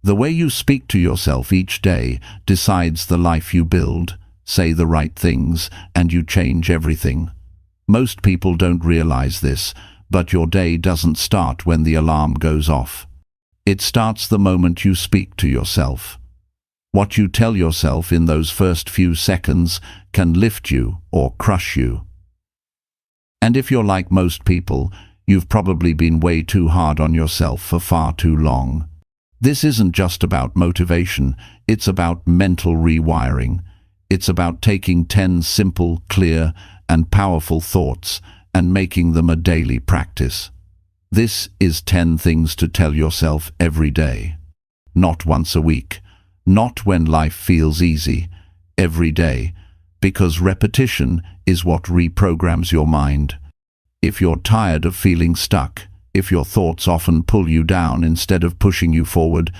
The way you speak to yourself each day decides the life you build. Say the right things, and you change everything. Most people don't realize this, but your day doesn't start when the alarm goes off. It starts the moment you speak to yourself. What you tell yourself in those first few seconds can lift you or crush you. And if you're like most people, you've probably been way too hard on yourself for far too long. This isn't just about motivation, it's about mental rewiring. It's about taking 10 simple, clear, and powerful thoughts and making them a daily practice. This is 10 things to tell yourself every day. Not once a week, not when life feels easy, every day, because repetition is what reprograms your mind. If you're tired of feeling stuck, if your thoughts often pull you down instead of pushing you forward,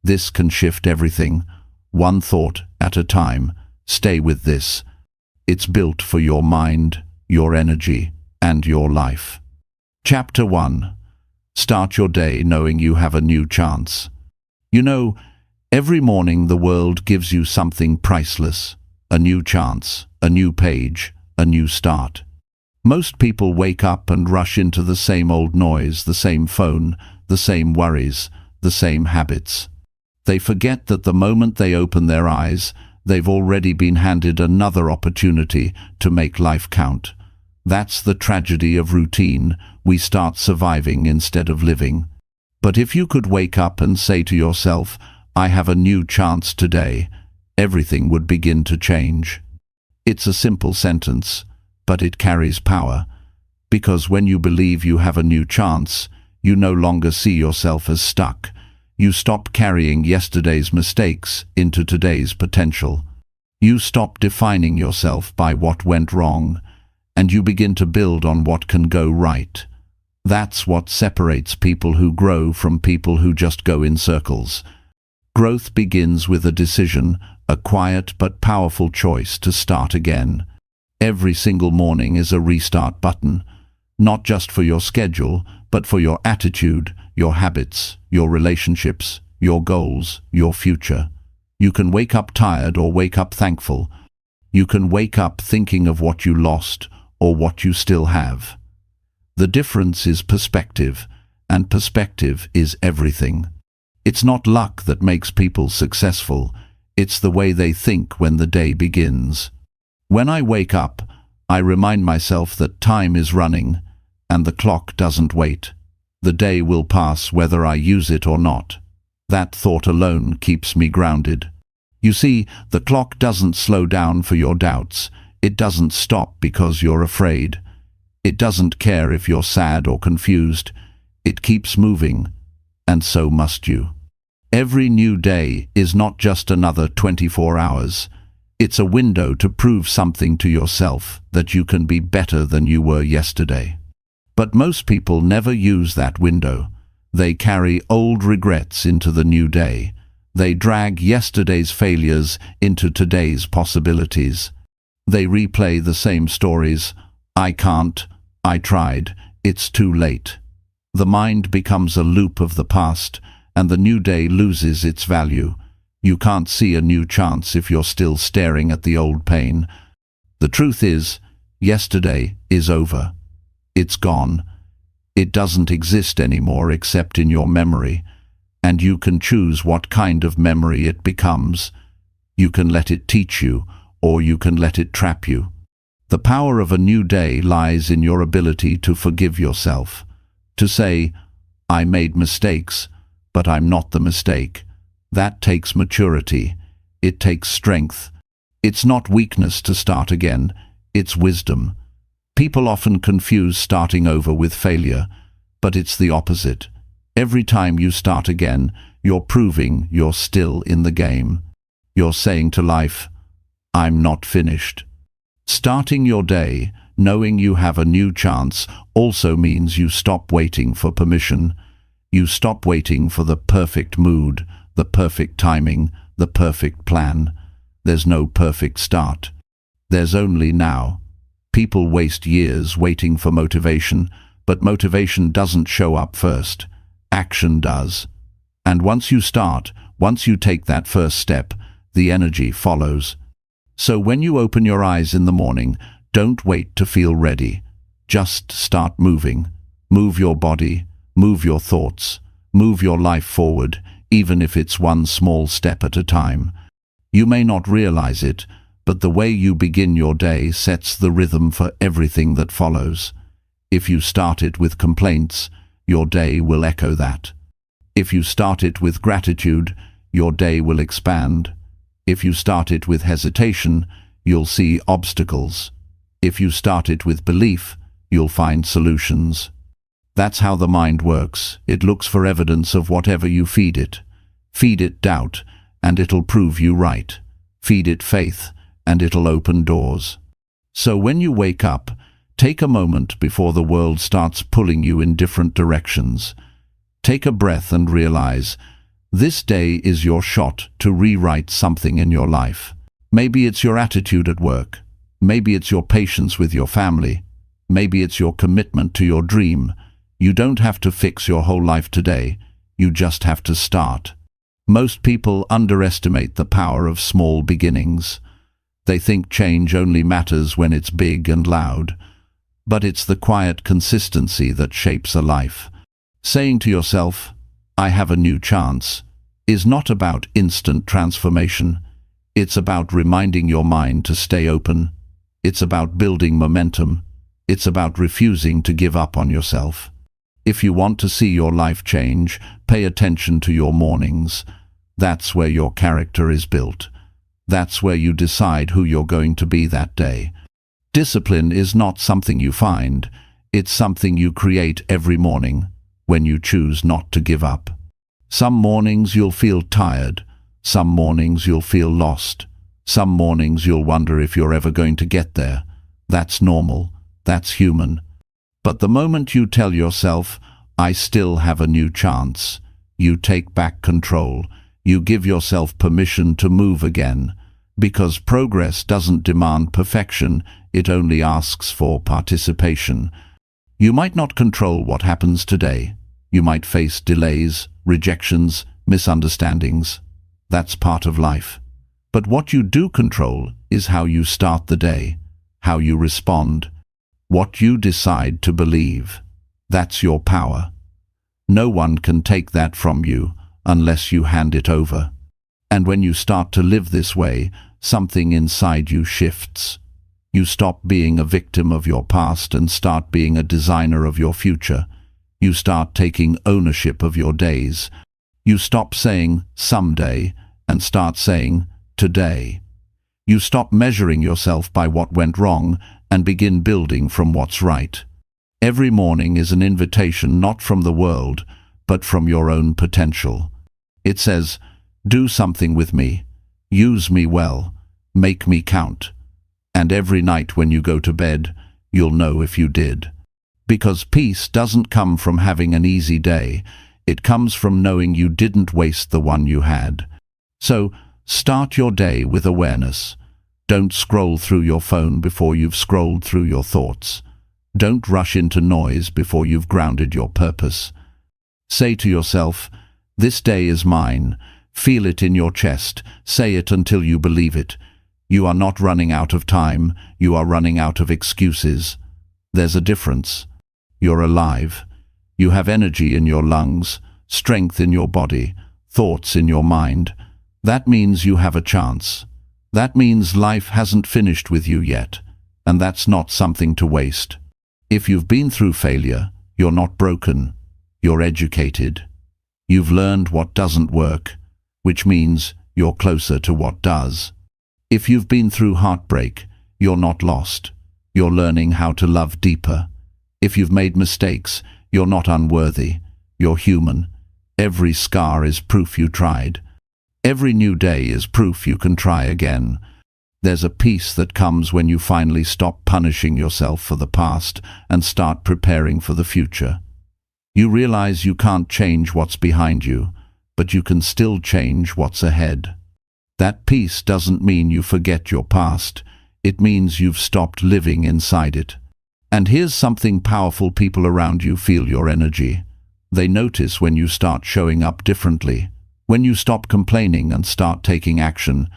this can shift everything. One thought at a time. Stay with this. It's built for your mind, your energy, and your life. Chapter 1. Start your day knowing you have a new chance. You know, every morning the world gives you something priceless. A new chance, a new page, a new start. Most people wake up and rush into the same old noise, the same phone, the same worries, the same habits. They forget that the moment they open their eyes, they've already been handed another opportunity to make life count. That's the tragedy of routine. We start surviving instead of living. But if you could wake up and say to yourself, "I have a new chance today," everything would begin to change. It's a simple sentence, but it carries power. Because when you believe you have a new chance, you no longer see yourself as stuck. You stop carrying yesterday's mistakes into today's potential. You stop defining yourself by what went wrong, and you begin to build on what can go right. That's what separates people who grow from people who just go in circles. Growth begins with a decision, a quiet but powerful choice to start again. Every single morning is a restart button, not just for your schedule, but for your attitude, your habits, your relationships, your goals, your future. You can wake up tired or wake up thankful. You can wake up thinking of what you lost or what you still have. The difference is perspective, and perspective is everything. It's not luck that makes people successful, it's the way they think when the day begins. When I wake up, I remind myself that time is running, and the clock doesn't wait. The day will pass whether I use it or not. That thought alone keeps me grounded. You see, the clock doesn't slow down for your doubts. It doesn't stop because you're afraid. It doesn't care if you're sad or confused. It keeps moving, and so must you. Every new day is not just another 24 hours. It's a window to prove something to yourself, that you can be better than you were yesterday. But most people never use that window. They carry old regrets into the new day. They drag yesterday's failures into today's possibilities. They replay the same stories. I can't, I tried, it's too late. The mind becomes a loop of the past, and the new day loses its value. You can't see a new chance if you're still staring at the old pain. The truth is, yesterday is over. It's gone. It doesn't exist anymore except in your memory, and you can choose what kind of memory it becomes. You can let it teach you, or you can let it trap you. The power of a new day lies in your ability to forgive yourself, to say, I made mistakes, but I'm not the mistake. That takes maturity. It takes strength. It's not weakness to start again, it's wisdom. People often confuse starting over with failure, but it's the opposite. Every time you start again, you're proving you're still in the game. You're saying to life, I'm not finished. Starting your day, knowing you have a new chance, also means you stop waiting for permission. You stop waiting for the perfect mood, the perfect timing, the perfect plan. There's no perfect start. There's only now. People waste years waiting for motivation, but motivation doesn't show up first. Action does. And once you start, Once you take that first step, the energy follows. So when you open your eyes in the morning, don't wait to feel ready. Just start moving. Move your body, move your thoughts, move your life forward, even if it's one small step at a time. You may not realize it, but the way you begin your day sets the rhythm for everything that follows. If you start it with complaints, your day will echo that. If you start it with gratitude, your day will expand. If you start it with hesitation, you'll see obstacles. If you start it with belief, you'll find solutions. That's how the mind works. It looks for evidence of whatever you feed it. Feed it doubt, and it'll prove you right. Feed it faith, and it'll open doors. So when you wake up, take a moment before the world starts pulling you in different directions. Take a breath and realize, this day is your shot to rewrite something in your life. Maybe it's your attitude at work. Maybe it's your patience with your family. Maybe it's your commitment to your dream. You don't have to fix your whole life today. You just have to start. Most people underestimate the power of small beginnings. They think change only matters when it's big and loud. But it's the quiet consistency that shapes a life. Saying to yourself, I have a new chance, is not about instant transformation. It's about reminding your mind to stay open. It's about building momentum. It's about refusing to give up on yourself. If you want to see your life change, pay attention to your mornings. That's where your character is built. That's where you decide who you're going to be that day. Discipline is not something you find. It's something you create every morning when you choose not to give up. Some mornings you'll feel tired. Some mornings you'll feel lost. Some mornings you'll wonder if you're ever going to get there. That's normal. That's human. But the moment you tell yourself, I still have a new chance, you take back control. You give yourself permission to move again. Because progress doesn't demand perfection, it only asks for participation. You might not control what happens today. You might face delays, rejections, misunderstandings. That's part of life. But what you do control is how you start the day, how you respond, what you decide to believe. That's your power. No one can take that from you unless you hand it over. And when you start to live this way, something inside you shifts. You stop being a victim of your past and start being a designer of your future. You start taking ownership of your days. You stop saying someday and start saying today. You stop measuring yourself by what went wrong and begin building from what's right. Every morning is an invitation not from the world, but from your own potential. It says, do something with me, use me well, make me count. And every night when you go to bed, you'll know if you did. Because peace doesn't come from having an easy day. It comes from knowing you didn't waste the one you had. So, start your day with awareness. Don't scroll through your phone before you've scrolled through your thoughts. Don't rush into noise before you've grounded your purpose. Say to yourself, this day is mine. Feel it in your chest. Say it until you believe it. You are not running out of time. You are running out of excuses. There's a difference. You're alive. You have energy in your lungs, strength in your body, thoughts in your mind. That means you have a chance. That means life hasn't finished with you yet, and that's not something to waste. If you've been through failure, you're not broken. You're educated. You've learned what doesn't work, which means you're closer to what does. If you've been through heartbreak, you're not lost. You're learning how to love deeper. If you've made mistakes, you're not unworthy. You're human. Every scar is proof you tried. Every new day is proof you can try again. There's a peace that comes when you finally stop punishing yourself for the past and start preparing for the future. You realize you can't change what's behind you, but you can still change what's ahead. That peace doesn't mean you forget your past. It means you've stopped living inside it. And here's something powerful: people around you feel your energy. They notice when you start showing up differently. When you stop complaining and start taking action.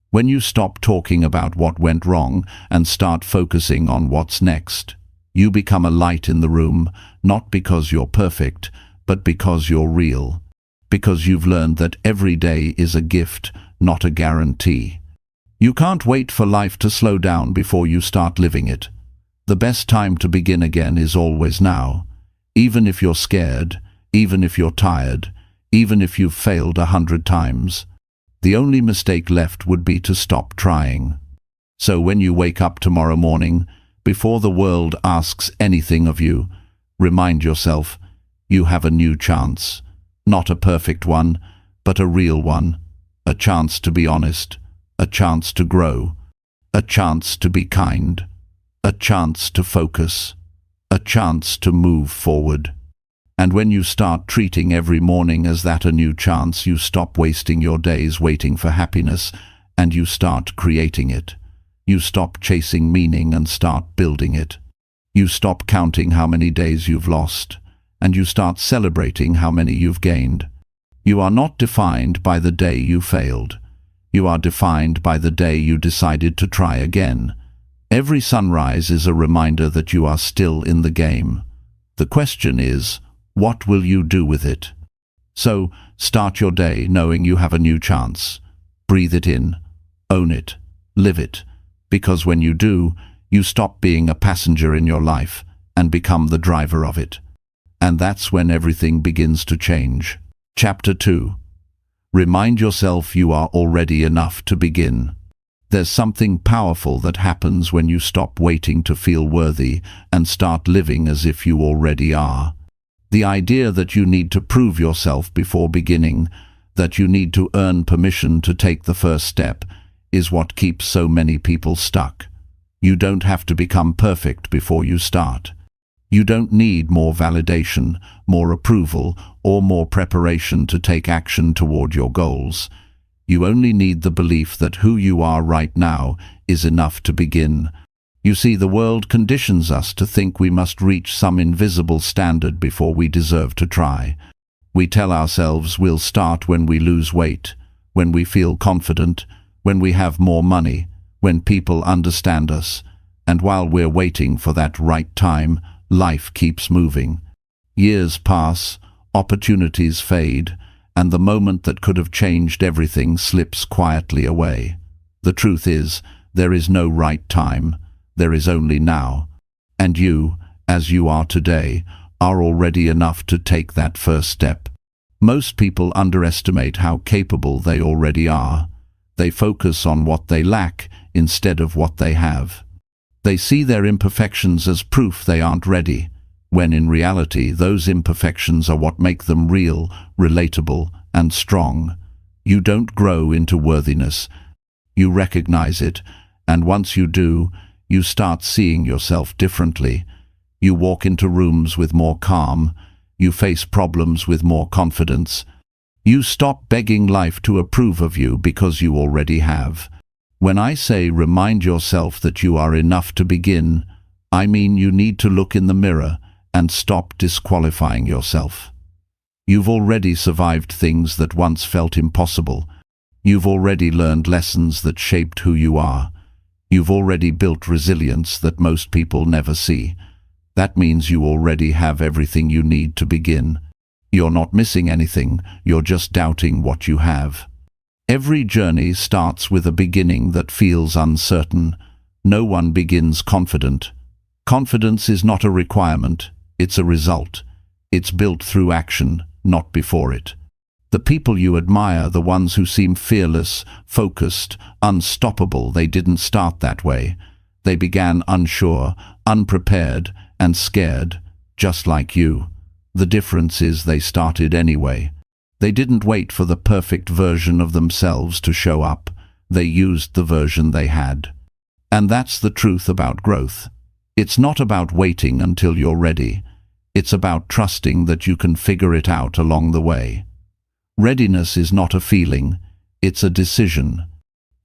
When you stop talking about what went wrong and start focusing on what's next. You become a light in the room, not because you're perfect, but because you're real. Because you've learned that every day is a gift, not a guarantee. You can't wait for life to slow down before you start living it. The best time to begin again is always now. Even if you're scared, even if you're tired, even if you've failed 100 times. The only mistake left would be to stop trying. So when you wake up tomorrow morning, before the world asks anything of you, remind yourself, you have a new chance. Not a perfect one, but a real one. A chance to be honest. A chance to grow. A chance to be kind. A chance to focus. A chance to move forward. And when you start treating every morning as that a new chance, you stop wasting your days waiting for happiness, and you start creating it. You stop chasing meaning and start building it. You stop counting how many days you've lost, and you start celebrating how many you've gained. You are not defined by the day you failed. You are defined by the day you decided to try again. Every sunrise is a reminder that you are still in the game. The question is, what will you do with it? So, start your day knowing you have a new chance. Breathe it in. Own it. Live it. Because when you do, you stop being a passenger in your life and become the driver of it. And that's when everything begins to change. Chapter 2. Remind yourself you are already enough to begin. There's something powerful that happens when you stop waiting to feel worthy and start living as if you already are. The idea that you need to prove yourself before beginning, that you need to earn permission to take the first step, is what keeps so many people stuck. You don't have to become perfect before you start. You don't need more validation, more approval, or more preparation to take action toward your goals. You only need the belief that who you are right now is enough to begin. You see, the world conditions us to think we must reach some invisible standard before we deserve to try. We tell ourselves we'll start when we lose weight, when we feel confident, when we have more money, when people understand us, and while we're waiting for that right time, life keeps moving. Years pass, opportunities fade, and the moment that could have changed everything slips quietly away. The truth is, there is no right time, there is only now. And you, as you are today, are already enough to take that first step. Most people underestimate how capable they already are. They focus on what they lack instead of what they have. They see their imperfections as proof they aren't ready, when in reality those imperfections are what make them real, relatable, and strong. You don't grow into worthiness. You recognize it, and once you do, you start seeing yourself differently. You walk into rooms with more calm. You face problems with more confidence. You stop begging life to approve of you because you already have. When I say remind yourself that you are enough to begin, I mean you need to look in the mirror and stop disqualifying yourself. You've already survived things that once felt impossible. You've already learned lessons that shaped who you are. You've already built resilience that most people never see. That means you already have everything you need to begin. You're not missing anything, you're just doubting what you have. Every journey starts with a beginning that feels uncertain. No one begins confident. Confidence is not a requirement, it's a result. It's built through action, not before it. The people you admire, the ones who seem fearless, focused, unstoppable, they didn't start that way. They began unsure, unprepared, and scared, just like you. The difference is they started anyway. They didn't wait for the perfect version of themselves to show up. They used the version they had. And that's the truth about growth. It's not about waiting until you're ready. It's about trusting that you can figure it out along the way. Readiness is not a feeling, it's a decision.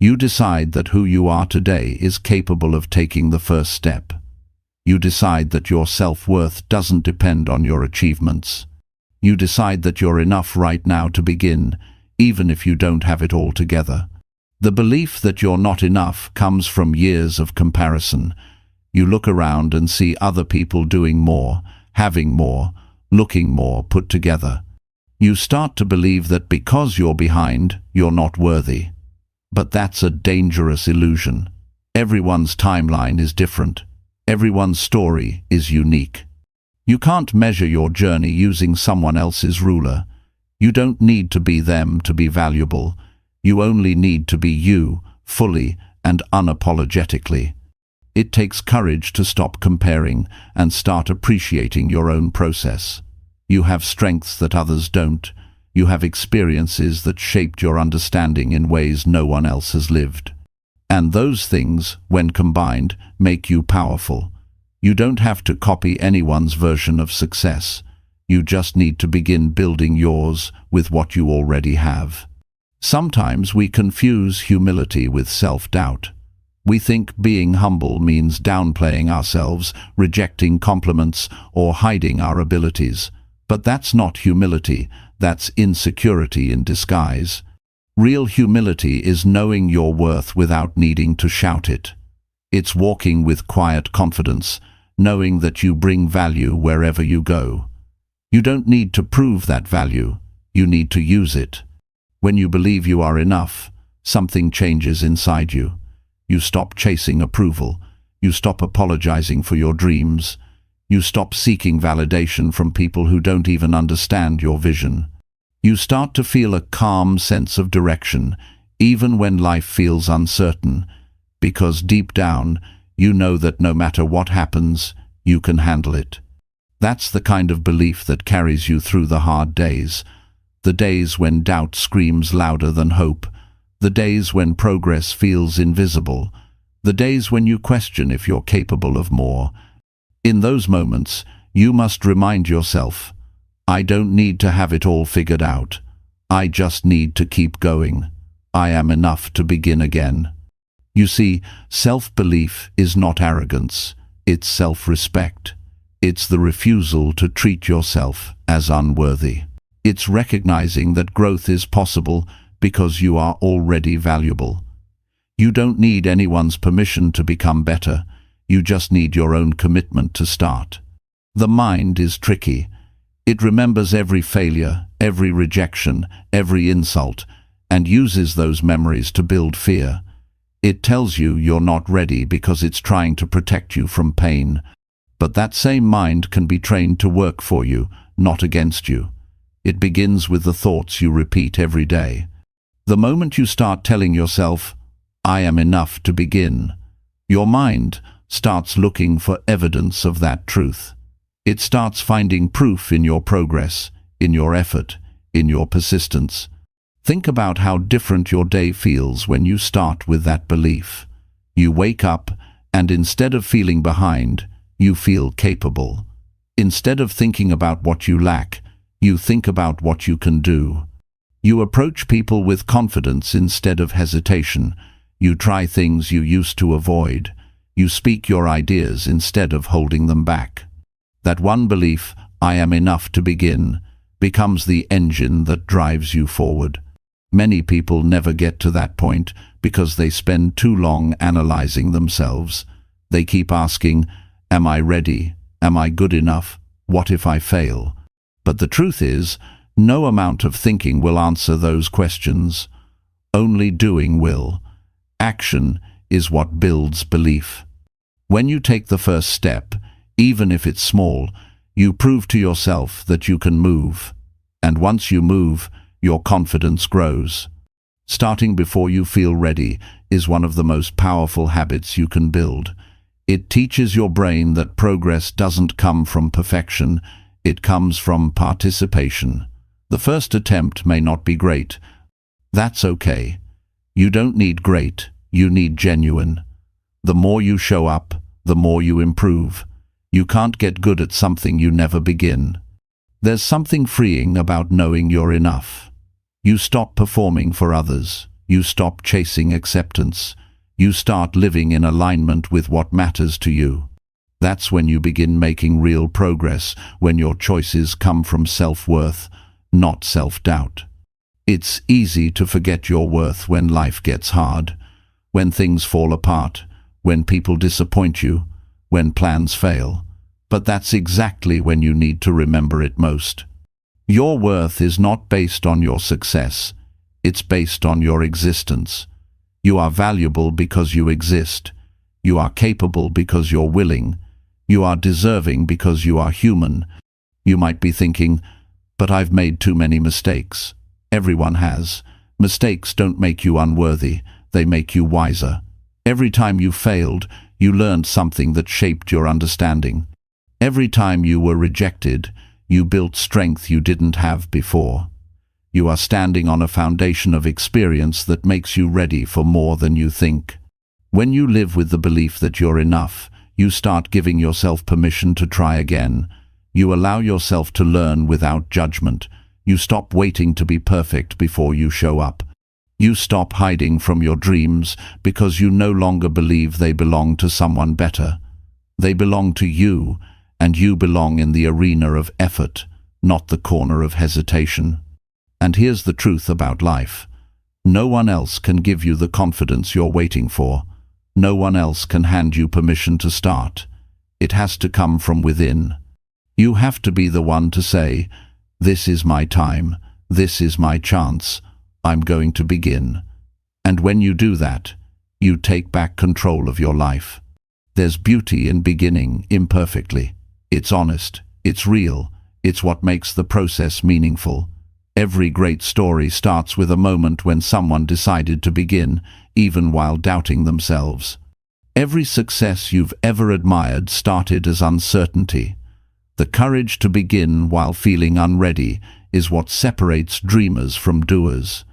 You decide that who you are today is capable of taking the first step. You decide that your self-worth doesn't depend on your achievements. You decide that you're enough right now to begin, even if you don't have it all together. The belief that you're not enough comes from years of comparison. You look around and see other people doing more, having more, looking more put together. You start to believe that because you're behind, you're not worthy. But that's a dangerous illusion. Everyone's timeline is different. Everyone's story is unique. You can't measure your journey using someone else's ruler. You don't need to be them to be valuable. You only need to be you, fully and unapologetically. It takes courage to stop comparing and start appreciating your own process. You have strengths that others don't. You have experiences that shaped your understanding in ways no one else has lived. And those things, when combined, make you powerful. You don't have to copy anyone's version of success. You just need to begin building yours with what you already have. Sometimes we confuse humility with self-doubt. We think being humble means downplaying ourselves, rejecting compliments, or hiding our abilities. But that's not humility, that's insecurity in disguise. Real humility is knowing your worth without needing to shout it. It's walking with quiet confidence, knowing that you bring value wherever you go. You don't need to prove that value, you need to use it. When you believe you are enough, something changes inside you. You stop chasing approval. You stop apologizing for your dreams. You stop seeking validation from people who don't even understand your vision. You start to feel a calm sense of direction, even when life feels uncertain, because deep down, you know that no matter what happens, you can handle it. That's the kind of belief that carries you through the hard days, the days when doubt screams louder than hope, the days when progress feels invisible, the days when you question if you're capable of more. In those moments, you must remind yourself, I don't need to have it all figured out. I just need to keep going. I am enough to begin again. You see, self-belief is not arrogance, it's self-respect. It's the refusal to treat yourself as unworthy. It's recognizing that growth is possible because you are already valuable. You don't need anyone's permission to become better. You just need your own commitment to start. The mind is tricky. It remembers every failure, every rejection, every insult, and uses those memories to build fear. It tells you you're not ready because it's trying to protect you from pain. But that same mind can be trained to work for you, not against you. It begins with the thoughts you repeat every day. The moment you start telling yourself, I am enough to begin, your mind starts looking for evidence of that truth. It starts finding proof in your progress, in your effort, in your persistence. Think about how different your day feels when you start with that belief. You wake up, and instead of feeling behind, you feel capable. Instead of thinking about what you lack, you think about what you can do. You approach people with confidence instead of hesitation. You try things you used to avoid. You speak your ideas instead of holding them back. That one belief, I am enough to begin, becomes the engine that drives you forward. Many people never get to that point because they spend too long analyzing themselves. They keep asking, am I ready? Am I good enough? What if I fail? But the truth is, no amount of thinking will answer those questions. Only doing will. Action is what builds belief. When you take the first step, even if it's small, you prove to yourself that you can move. And once you move, your confidence grows. Starting before you feel ready is one of the most powerful habits you can build. It teaches your brain that progress doesn't come from perfection, it comes from participation. The first attempt may not be great. That's okay. You don't need great, you need genuine. The more you show up, the more you improve. You can't get good at something you never begin. There's something freeing about knowing you're enough. You stop performing for others. You stop chasing acceptance. You start living in alignment with what matters to you. That's when you begin making real progress, when your choices come from self-worth, not self-doubt. It's easy to forget your worth when life gets hard, when things fall apart, when people disappoint you, when plans fail. But that's exactly when you need to remember it most. Your worth is not based on your success. It's based on your existence. You are valuable because you exist. You are capable because you're willing. You are deserving because you are human. You might be thinking, but I've made too many mistakes. Everyone has. Mistakes don't make you unworthy. They make you wiser. Every time you failed, you learned something that shaped your understanding. Every time you were rejected, you built strength you didn't have before. You are standing on a foundation of experience that makes you ready for more than you think. When you live with the belief that you're enough, you start giving yourself permission to try again. You allow yourself to learn without judgment. You stop waiting to be perfect before you show up. You stop hiding from your dreams because you no longer believe they belong to someone better. They belong to you, and you belong in the arena of effort, not the corner of hesitation. And here's the truth about life. No one else can give you the confidence you're waiting for. No one else can hand you permission to start. It has to come from within. You have to be the one to say, "This is my time. This is my chance. I'm going to begin." And when you do that, you take back control of your life. There's beauty in beginning imperfectly. It's honest. It's real. It's what makes the process meaningful. Every great story starts with a moment when someone decided to begin, even while doubting themselves. Every success you've ever admired started as uncertainty. The courage to begin while feeling unready is what separates dreamers from doers.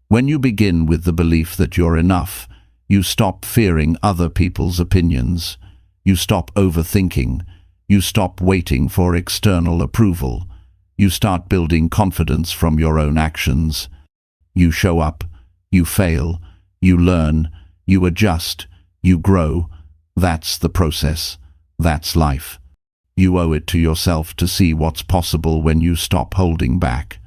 When you begin with the belief that you're enough, you stop fearing other people's opinions. You stop overthinking. You stop waiting for external approval. You start building confidence from your own actions. You show up. You fail. You learn. You adjust. You grow. That's the process. That's life. You owe it to yourself to see what's possible when you stop holding back.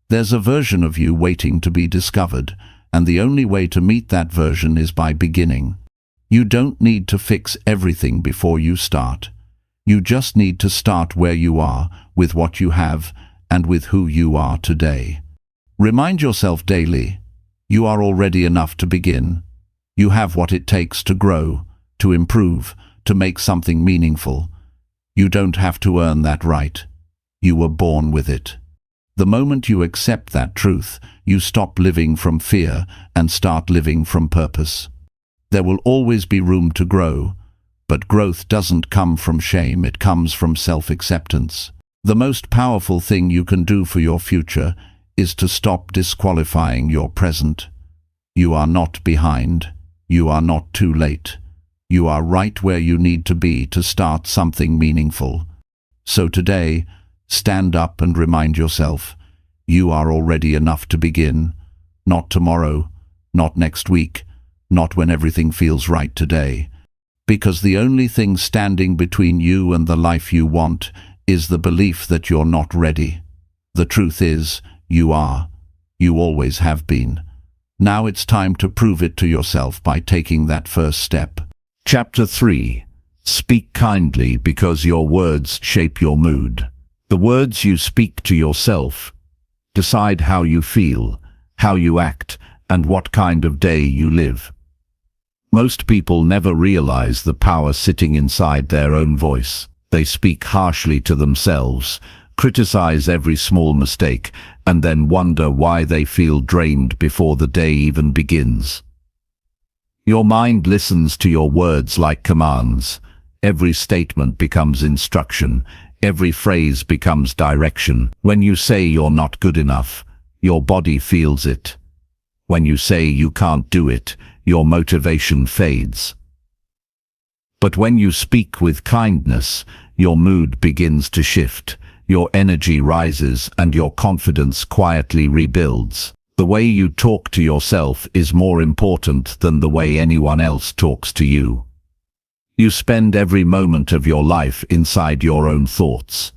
There's a version of you waiting to be discovered, and the only way to meet that version is by beginning. You don't need to fix everything before you start. You just need to start where you are, with what you have, and with who you are today. Remind yourself daily, you are already enough to begin. You have what it takes to grow, to improve, to make something meaningful. You don't have to earn that right. You were born with it. The moment you accept that truth, you stop living from fear and start living from purpose. There will always be room to grow, but growth doesn't come from shame, it comes from self-acceptance. The most powerful thing you can do for your future is to stop disqualifying your present. You are not behind. You are not too late. You are right where you need to be to start something meaningful. So today, stand up and remind yourself, you are already enough to begin. Not tomorrow, not next week, not when everything feels right today. Because the only thing standing between you and the life you want is the belief that you're not ready. The truth is, you are. You always have been. Now it's time to prove it to yourself by taking that first step. Chapter 3. Speak kindly because your words shape your mood. The words you speak to yourself decide how you feel, how you act, and what kind of day you live. Most people never realize the power sitting inside their own voice. They speak harshly to themselves, criticize every small mistake, and then wonder why they feel drained before the day even begins. Your mind listens to your words like commands. Every statement becomes instruction. Every phrase becomes direction. When you say you're not good enough, your body feels it. When you say you can't do it, your motivation fades. But when you speak with kindness, your mood begins to shift. Your energy rises and your confidence quietly rebuilds. The way you talk to yourself is more important than the way anyone else talks to you. You spend every moment of your life inside your own thoughts.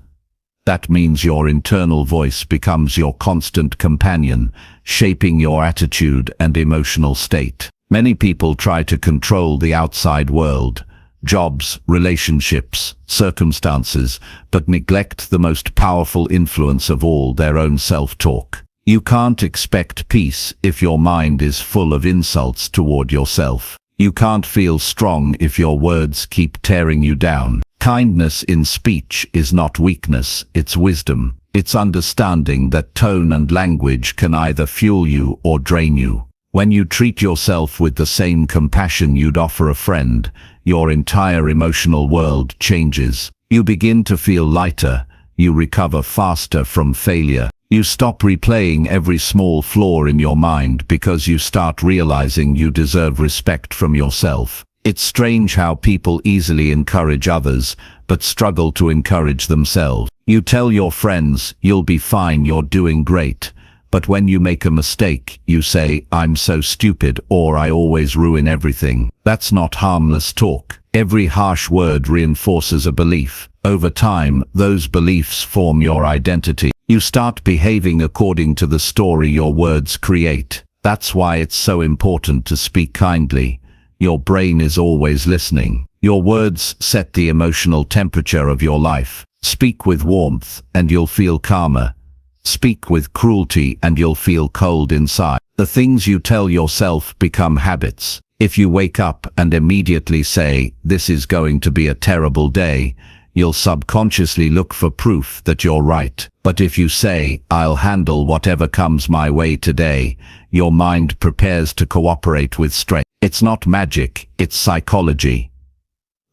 That means your internal voice becomes your constant companion, shaping your attitude and emotional state. Many people try to control the outside world, jobs, relationships, circumstances, but neglect the most powerful influence of all, their own self-talk. You can't expect peace if your mind is full of insults toward yourself. You can't feel strong if your words keep tearing you down. Kindness in speech is not weakness, it's wisdom. It's understanding that tone and language can either fuel you or drain you. When you treat yourself with the same compassion you'd offer a friend, your entire emotional world changes. You begin to feel lighter. You recover faster from failure. You stop replaying every small flaw in your mind because you start realizing you deserve respect from yourself. It's strange how people easily encourage others, but struggle to encourage themselves. You tell your friends, "You'll be fine, you're doing great." But when you make a mistake, you say, "I'm so stupid," or "I always ruin everything." That's not harmless talk. Every harsh word reinforces a belief. Over time, those beliefs form your identity. You start behaving according to the story your words create. That's why it's so important to speak kindly. Your brain is always listening. Your words set the emotional temperature of your life. Speak with warmth, and you'll feel calmer. Speak with cruelty, and you'll feel cold inside. The things you tell yourself become habits. If you wake up and immediately say, "This is going to be a terrible day," you'll subconsciously look for proof that you're right. But if you say, "I'll handle whatever comes my way today," your mind prepares to cooperate with strength. It's not magic, it's psychology.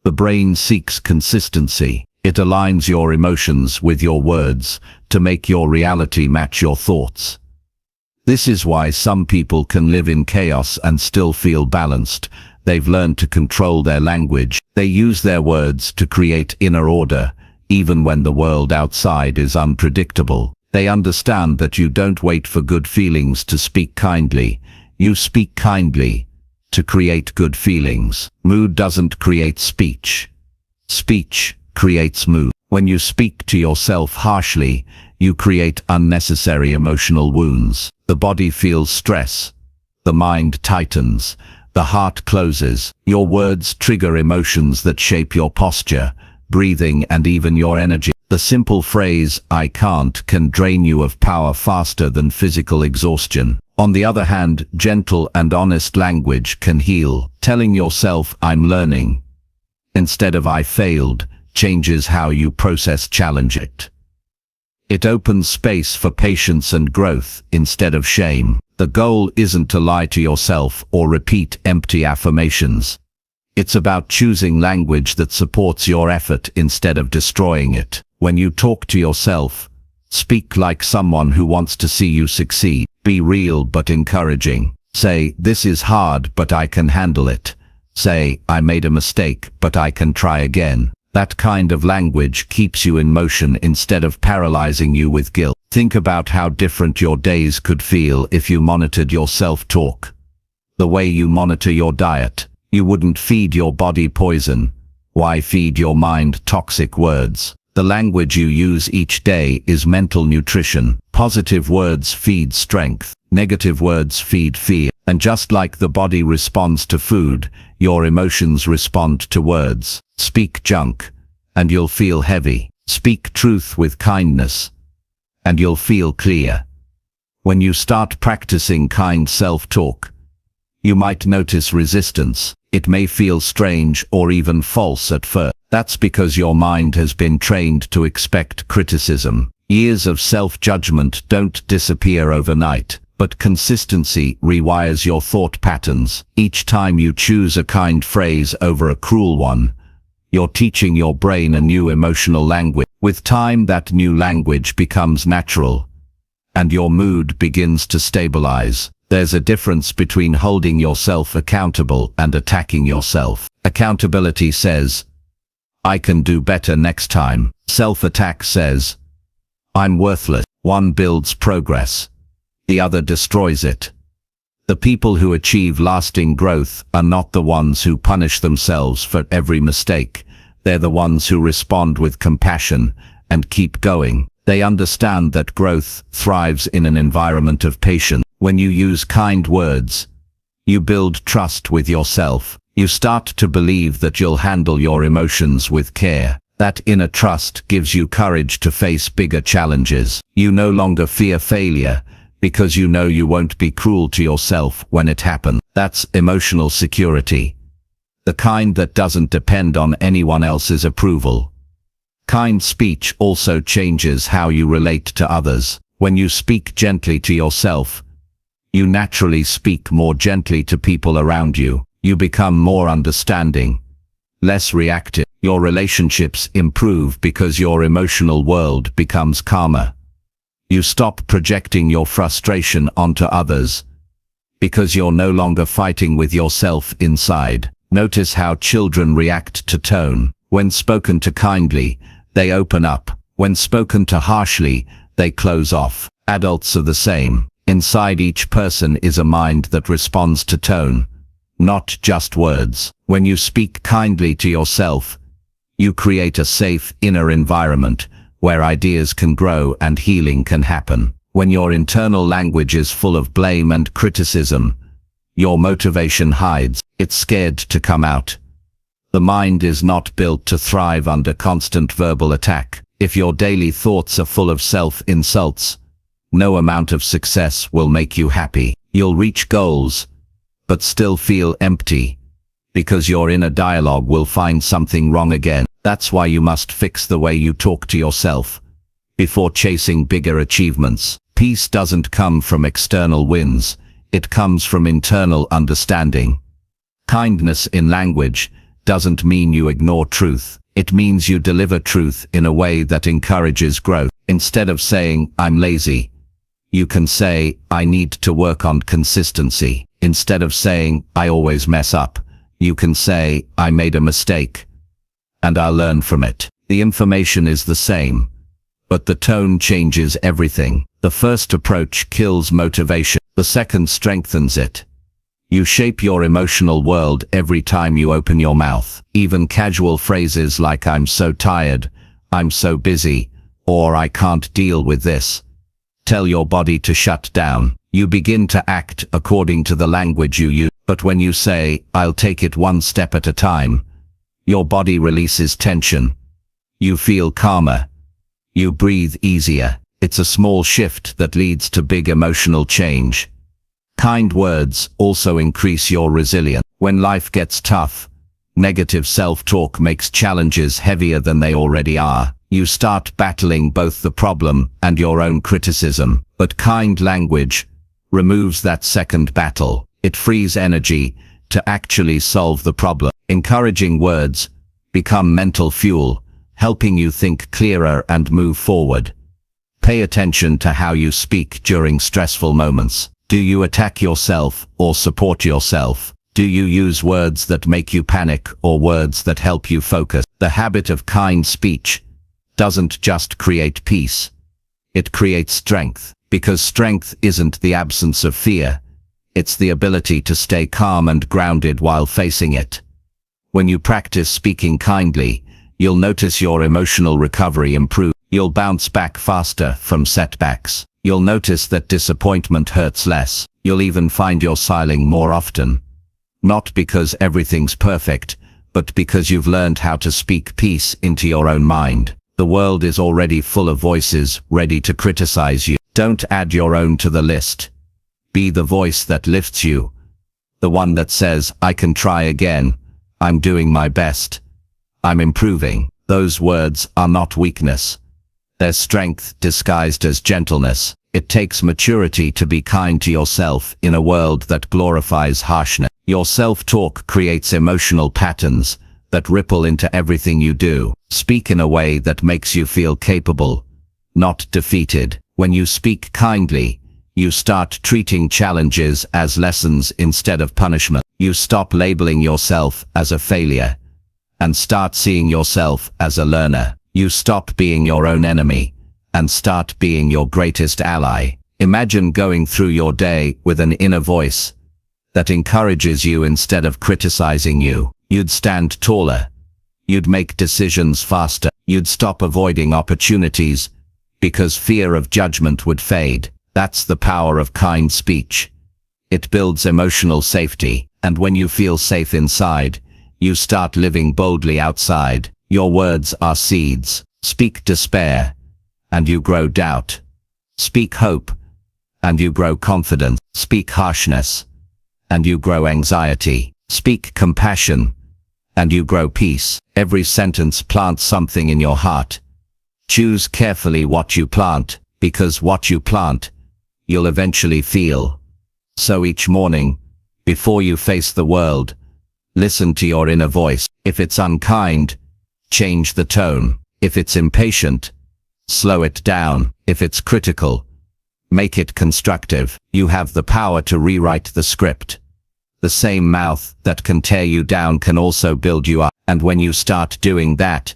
The brain seeks consistency. It aligns your emotions with your words to make your reality match your thoughts. This is why some people can live in chaos and still feel balanced. They've learned to control their language. They use their words to create inner order, even when the world outside is unpredictable. They understand that you don't wait for good feelings to speak kindly. You speak kindly to create good feelings. Mood doesn't create speech. Speech creates mood. When you speak to yourself harshly, you create unnecessary emotional wounds. The body feels stress. The mind tightens. The heart closes. Your words trigger emotions that shape your posture, breathing, and even your energy. The simple phrase, "I can't," can drain you of power faster than physical exhaustion. On the other hand, gentle and honest language can heal. Telling yourself, "I'm learning," instead of "I failed," changes how you process challenge. It opens space for patience and growth instead of shame. The goal isn't to lie to yourself or repeat empty affirmations. It's about choosing language that supports your effort instead of destroying it. When you talk to yourself, speak like someone who wants to see you succeed. Be real but encouraging. Say, "This is hard, but I can handle it." Say, "I made a mistake, but I can try again." That kind of language keeps you in motion instead of paralyzing you with guilt. Think about how different your days could feel if you monitored your self-talk. The way you monitor your diet. You wouldn't feed your body poison. Why feed your mind toxic words? The language you use each day is mental nutrition. Positive words feed strength. Negative words feed fear. And just like the body responds to food, your emotions respond to words. Speak junk, and you'll feel heavy. Speak truth with kindness, and you'll feel clear. When you start practicing kind self-talk, you might notice resistance. It may feel strange or even false at first. That's because your mind has been trained to expect criticism. Years of self-judgment don't disappear overnight, but consistency rewires your thought patterns. Each time you choose a kind phrase over a cruel one, you're teaching your brain a new emotional language. With time, that new language becomes natural, and your mood begins to stabilize. There's a difference between holding yourself accountable and attacking yourself. Accountability says, "I can do better next time." Self-attack says, "I'm worthless." One builds progress, the other destroys it. The people who achieve lasting growth are not the ones who punish themselves for every mistake. They're the ones who respond with compassion and keep going. They understand that growth thrives in an environment of patience. When you use kind words, you build trust with yourself. You start to believe that you'll handle your emotions with care. That inner trust gives you courage to face bigger challenges. You no longer fear failure because you know you won't be cruel to yourself when it happens. That's emotional security. The kind that doesn't depend on anyone else's approval. Kind speech also changes how you relate to others. When you speak gently to yourself, you naturally speak more gently to people around you. You become more understanding, less reactive. Your relationships improve because your emotional world becomes calmer. You stop projecting your frustration onto others because you're no longer fighting with yourself inside. Notice how children react to tone. When spoken to kindly, they open up. When spoken to harshly, they close off. Adults are the same. Inside each person is a mind that responds to tone, not just words. When you speak kindly to yourself, you create a safe inner environment where ideas can grow and healing can happen. When your internal language is full of blame and criticism, your motivation hides. It's scared to come out. The mind is not built to thrive under constant verbal attack. If your daily thoughts are full of self-insults, no amount of success will make you happy. You'll reach goals, but still feel empty, because your inner dialogue will find something wrong again. That's why you must fix the way you talk to yourself before chasing bigger achievements. Peace doesn't come from external wins. It comes from internal understanding. Kindness in language doesn't mean you ignore truth. It means you deliver truth in a way that encourages growth. Instead of saying, "I'm lazy," you can say, "I need to work on consistency." Instead of saying, "I always mess up," you can say, "I made a mistake, and I'll learn from it." The information is the same, but the tone changes everything. The first approach kills motivation. The second strengthens it. You shape your emotional world every time you open your mouth. Even casual phrases like "I'm so tired," "I'm so busy," or "I can't deal with this" tell your body to shut down. You begin to act according to the language you use. But when you say, "I'll take it one step at a time," your body releases tension. You feel calmer. You breathe easier. It's a small shift that leads to big emotional change. Kind words also increase your resilience. When life gets tough, negative self-talk makes challenges heavier than they already are. You start battling both the problem and your own criticism. But kind language removes that second battle. It frees energy to actually solve the problem. Encouraging words become mental fuel, helping you think clearer and move forward. Pay attention to how you speak during stressful moments. Do you attack yourself or support yourself? Do you use words that make you panic or words that help you focus? The habit of kind speech doesn't just create peace. It creates strength, because strength isn't the absence of fear. It's the ability to stay calm and grounded while facing it. When you practice speaking kindly, you'll notice your emotional recovery improve. You'll bounce back faster from setbacks. You'll notice that disappointment hurts less. You'll even find you're smiling more often. Not because everything's perfect, but because you've learned how to speak peace into your own mind. The world is already full of voices ready to criticize you. Don't add your own to the list. Be the voice that lifts you. The one that says, "I can try again. I'm doing my best. I'm improving." Those words are not weakness. They're strength disguised as gentleness. It takes maturity to be kind to yourself in a world that glorifies harshness. Your self-talk creates emotional patterns that ripple into everything you do. Speak in a way that makes you feel capable, not defeated. When you speak kindly, you start treating challenges as lessons instead of punishment. You stop labeling yourself as a failure and start seeing yourself as a learner. You stop being your own enemy and start being your greatest ally. Imagine going through your day with an inner voice that encourages you instead of criticizing you. You'd stand taller. You'd make decisions faster. You'd stop avoiding opportunities because fear of judgment would fade. That's the power of kind speech. It builds emotional safety, and when you feel safe inside, you start living boldly outside. Your words are seeds. Speak despair, and you grow doubt. Speak hope, and you grow confidence. Speak harshness, and you grow anxiety. Speak compassion, and you grow peace. Every sentence plants something in your heart. Choose carefully what you plant, because what you plant, you'll eventually feel. So each morning, before you face the world, listen to your inner voice. If it's unkind, change the tone. If it's impatient, slow it down. If it's critical, make it constructive. You have the power to rewrite the script. The same mouth that can tear you down can also build you up. And when you start doing that,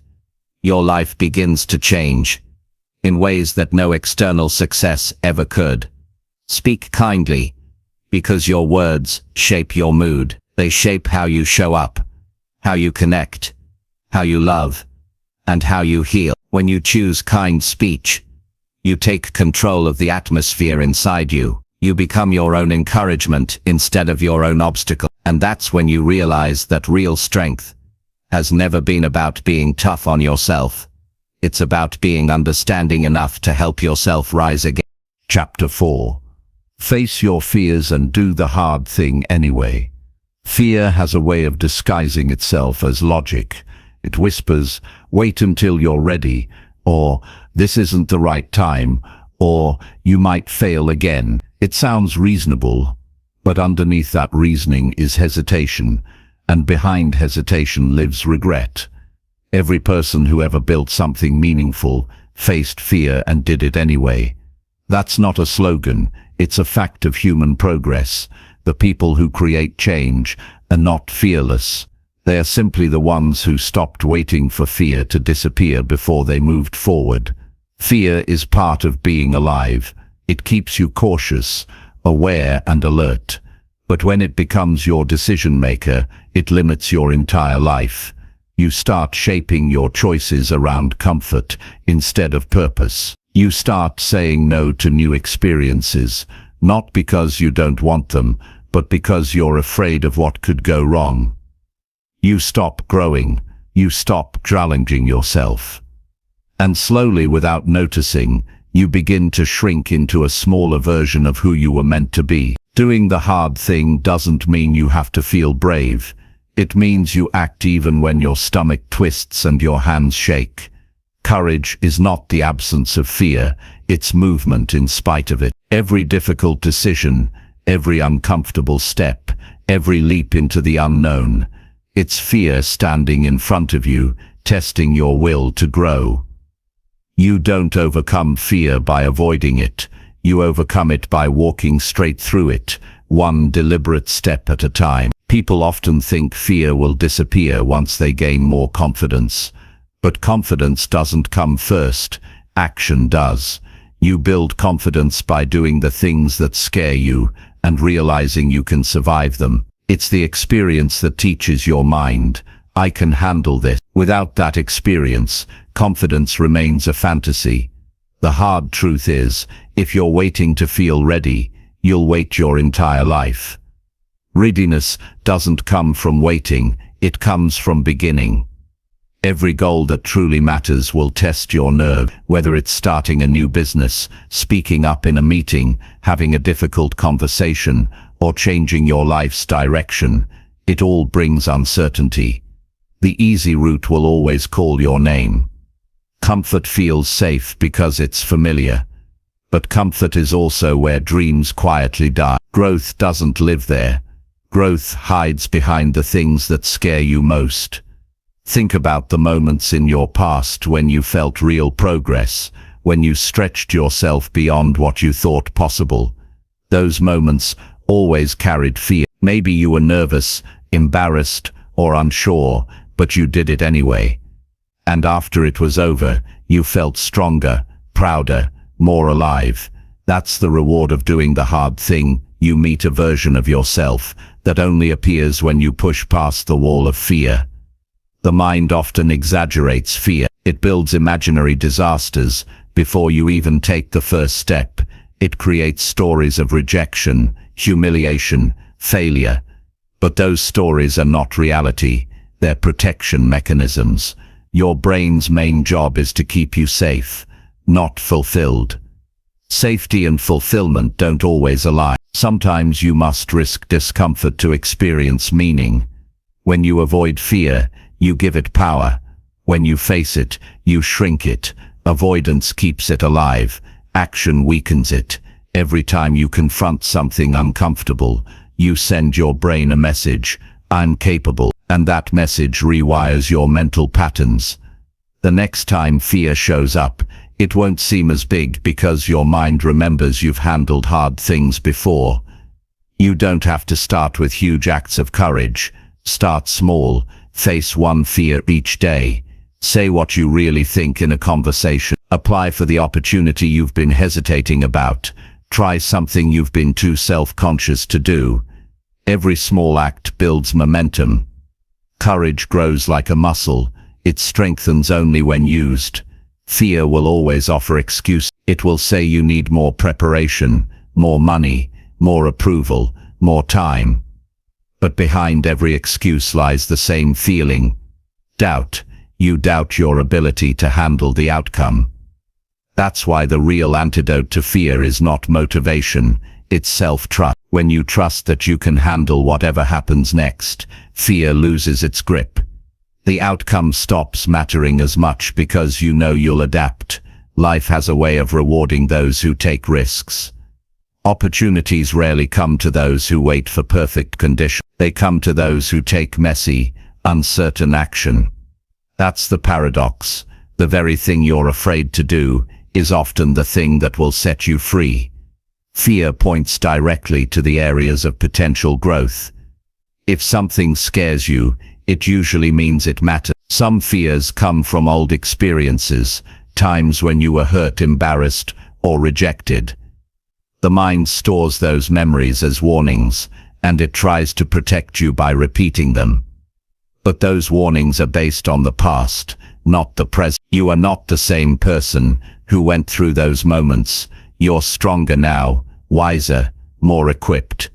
your life begins to change in ways that no external success ever could. Speak kindly, because your words shape your mood. They shape how you show up, how you connect, how you love, and how you heal. When you choose kind speech, you take control of the atmosphere inside you. You become your own encouragement instead of your own obstacle. And that's when you realize that real strength has never been about being tough on yourself. It's about being understanding enough to help yourself rise again. Chapter 4. Face your fears and do the hard thing anyway. Fear has a way of disguising itself as logic. It whispers, wait until you're ready, or this isn't the right time, or you might fail again. It sounds reasonable, but underneath that reasoning is hesitation, and behind hesitation lives regret. Every person who ever built something meaningful faced fear and did it anyway. That's not a slogan, it's a fact of human progress. The people who create change are not fearless. They are simply the ones who stopped waiting for fear to disappear before they moved forward. Fear is part of being alive. It keeps you cautious, aware and alert. But when it becomes your decision maker, it limits your entire life. You start shaping your choices around comfort instead of purpose. You start saying no to new experiences, not because you don't want them, but because you're afraid of what could go wrong. You stop growing. You stop challenging yourself. And slowly, without noticing, you begin to shrink into a smaller version of who you were meant to be. Doing the hard thing doesn't mean you have to feel brave. It means you act even when your stomach twists and your hands shake. Courage is not the absence of fear, it's movement in spite of it. Every difficult decision, every uncomfortable step, every leap into the unknown, it's fear standing in front of you, testing your will to grow. You don't overcome fear by avoiding it. You overcome it by walking straight through it, one deliberate step at a time. People often think fear will disappear once they gain more confidence. But confidence doesn't come first, action does. You build confidence by doing the things that scare you and realizing you can survive them. It's the experience that teaches your mind, I can handle this. Without that experience, confidence remains a fantasy. The hard truth is, if you're waiting to feel ready, you'll wait your entire life. Readiness doesn't come from waiting, it comes from beginning. Every goal that truly matters will test your nerve, whether it's starting a new business, speaking up in a meeting, having a difficult conversation, or changing your life's direction. It all brings uncertainty. The easy route will always call your name. Comfort feels safe because it's familiar. But comfort is also where dreams quietly die. Growth doesn't live there. Growth hides behind the things that scare you most. Think about the moments in your past when you felt real progress, when you stretched yourself beyond what you thought possible. Those moments always carried fear. Maybe you were nervous, embarrassed, or unsure, but you did it anyway. And after it was over, you felt stronger, prouder, more alive. That's the reward of doing the hard thing. You meet a version of yourself that only appears when you push past the wall of fear. The mind often exaggerates fear. It builds imaginary disasters before you even take the first step. It creates stories of rejection, humiliation, failure. But those stories are not reality. They're protection mechanisms. Your brain's main job is to keep you safe, not fulfilled. Safety and fulfillment don't always align. Sometimes you must risk discomfort to experience meaning. When you avoid fear, you give it power. When you face it, you shrink it. Avoidance keeps it alive. Action weakens it. Every time you confront something uncomfortable, you send your brain a message, "I'm capable," and that message rewires your mental patterns. The next time fear shows up, it won't seem as big because your mind remembers you've handled hard things before. You don't have to start with huge acts of courage. Start small. Face one fear each day. Say what you really think in a conversation. Apply for the opportunity you've been hesitating about. Try something you've been too self-conscious to do. Every small act builds momentum. Courage grows like a muscle. It strengthens only when used. Fear will always offer excuse. It will say you need more preparation, more money, more approval, more time. But behind every excuse lies the same feeling. Doubt. You doubt your ability to handle the outcome. That's why the real antidote to fear is not motivation, it's self-trust. When you trust that you can handle whatever happens next, fear loses its grip. The outcome stops mattering as much because you know you'll adapt. Life has a way of rewarding those who take risks. Opportunities rarely come to those who wait for perfect conditions. They come to those who take messy, uncertain action. That's the paradox. The very thing you're afraid to do is often the thing that will set you free. Fear points directly to the areas of potential growth. If something scares you, it usually means it matters. Some fears come from old experiences, times when you were hurt, embarrassed, or rejected. The mind stores those memories as warnings, and it tries to protect you by repeating them. But those warnings are based on the past, not the present. You are not the same person who went through those moments. You're stronger now, wiser, more equipped.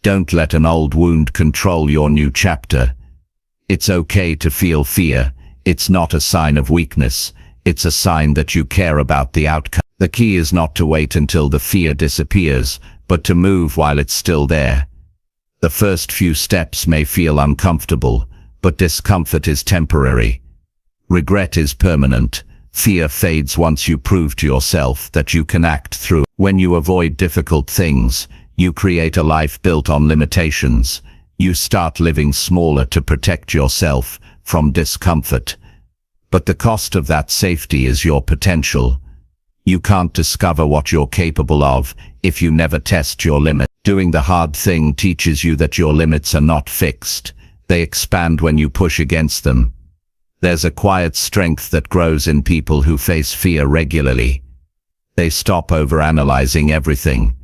Don't let an old wound control your new chapter. It's okay to feel fear. It's not a sign of weakness. It's a sign that you care about the outcome. The key is not to wait until the fear disappears, but to move while it's still there. The first few steps may feel uncomfortable, but discomfort is temporary. Regret is permanent. Fear fades once you prove to yourself that you can act through. When you avoid difficult things, you create a life built on limitations. You start living smaller to protect yourself from discomfort. But the cost of that safety is your potential. You can't discover what you're capable of if you never test your limit. Doing the hard thing teaches you that your limits are not fixed. They expand when you push against them. There's a quiet strength that grows in people who face fear regularly. They stop overanalyzing everything.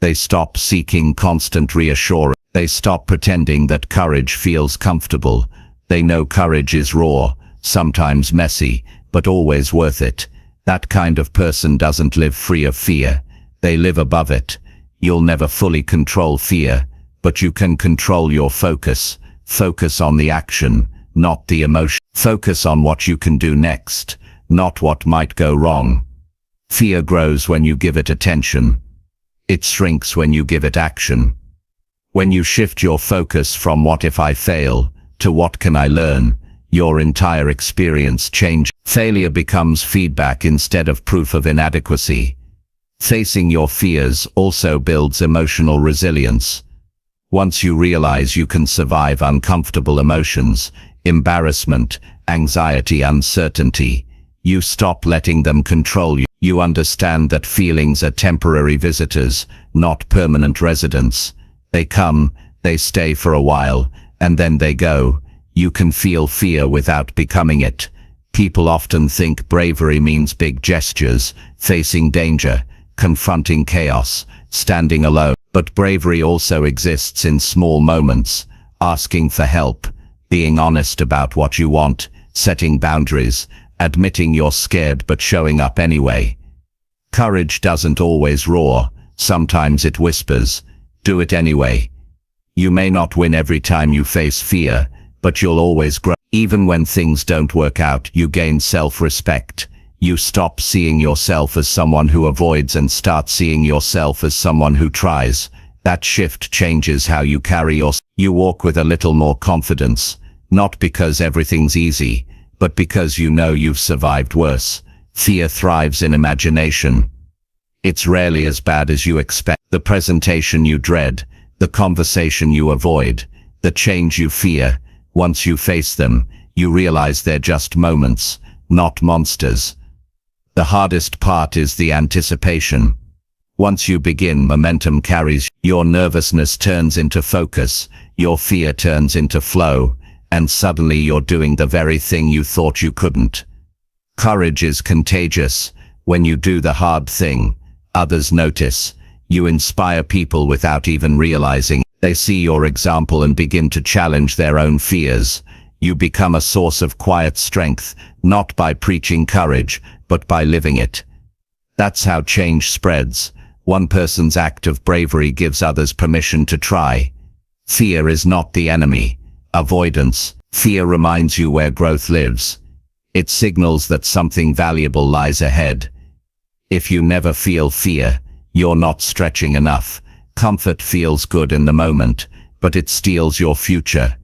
They stop seeking constant reassurance. They stop pretending that courage feels comfortable. They know courage is raw, sometimes messy, but always worth it. That kind of person doesn't live free of fear. They live above it. You'll never fully control fear, but you can control your focus. Focus on the action, not the emotion. Focus on what you can do next, not what might go wrong. Fear grows when you give it attention. It shrinks when you give it action. When you shift your focus from "what if I fail" to "what can I learn," your entire experience changes. Failure becomes feedback instead of proof of inadequacy. Facing your fears also builds emotional resilience. Once you realize you can survive uncomfortable emotions, embarrassment, anxiety, uncertainty, you stop letting them control you. You understand that feelings are temporary visitors, not permanent residents. They come, they stay for a while, and then they go. You can feel fear without becoming it. People often think bravery means big gestures, facing danger, confronting chaos, standing alone. But bravery also exists in small moments, asking for help, being honest about what you want, setting boundaries, admitting you're scared but showing up anyway. Courage doesn't always roar, sometimes it whispers, do it anyway. You may not win every time you face fear, but you'll always grow. Even when things don't work out, you gain self-respect. You stop seeing yourself as someone who avoids and start seeing yourself as someone who tries. That shift changes how you carry yourself. You walk with a little more confidence, not because everything's easy, but because you know you've survived worse. Fear thrives in imagination. It's rarely as bad as you expect. The presentation you dread, the conversation you avoid, the change you fear, once you face them, you realize they're just moments, not monsters. The hardest part is the anticipation. Once you begin, momentum carries. Your nervousness turns into focus, your fear turns into flow, and suddenly you're doing the very thing you thought you couldn't. Courage is contagious. When you do the hard thing, others notice. You inspire people without even realizing. They see your example and begin to challenge their own fears. You become a source of quiet strength, not by preaching courage, but by living it. That's how change spreads. One person's act of bravery gives others permission to try. Fear is not the enemy. Avoidance. Fear reminds you where growth lives. It signals that something valuable lies ahead. If you never feel fear, you're not stretching enough. Comfort feels good in the moment, but it steals your future.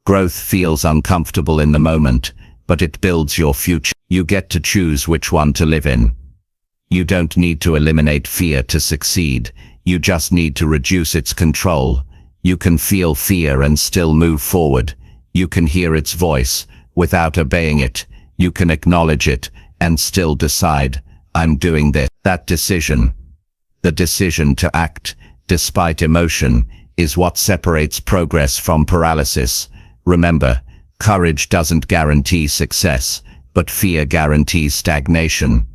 Growth feels uncomfortable in the moment, but it builds your future. You get to choose which one to live in. You don't need to eliminate fear to succeed. You just need to reduce its control. You can feel fear and still move forward. You can hear its voice without obeying it. You can acknowledge it and still decide, I'm doing this. That decision, the decision to act despite emotion, is what separates progress from paralysis. Remember, courage doesn't guarantee success, but fear guarantees stagnation.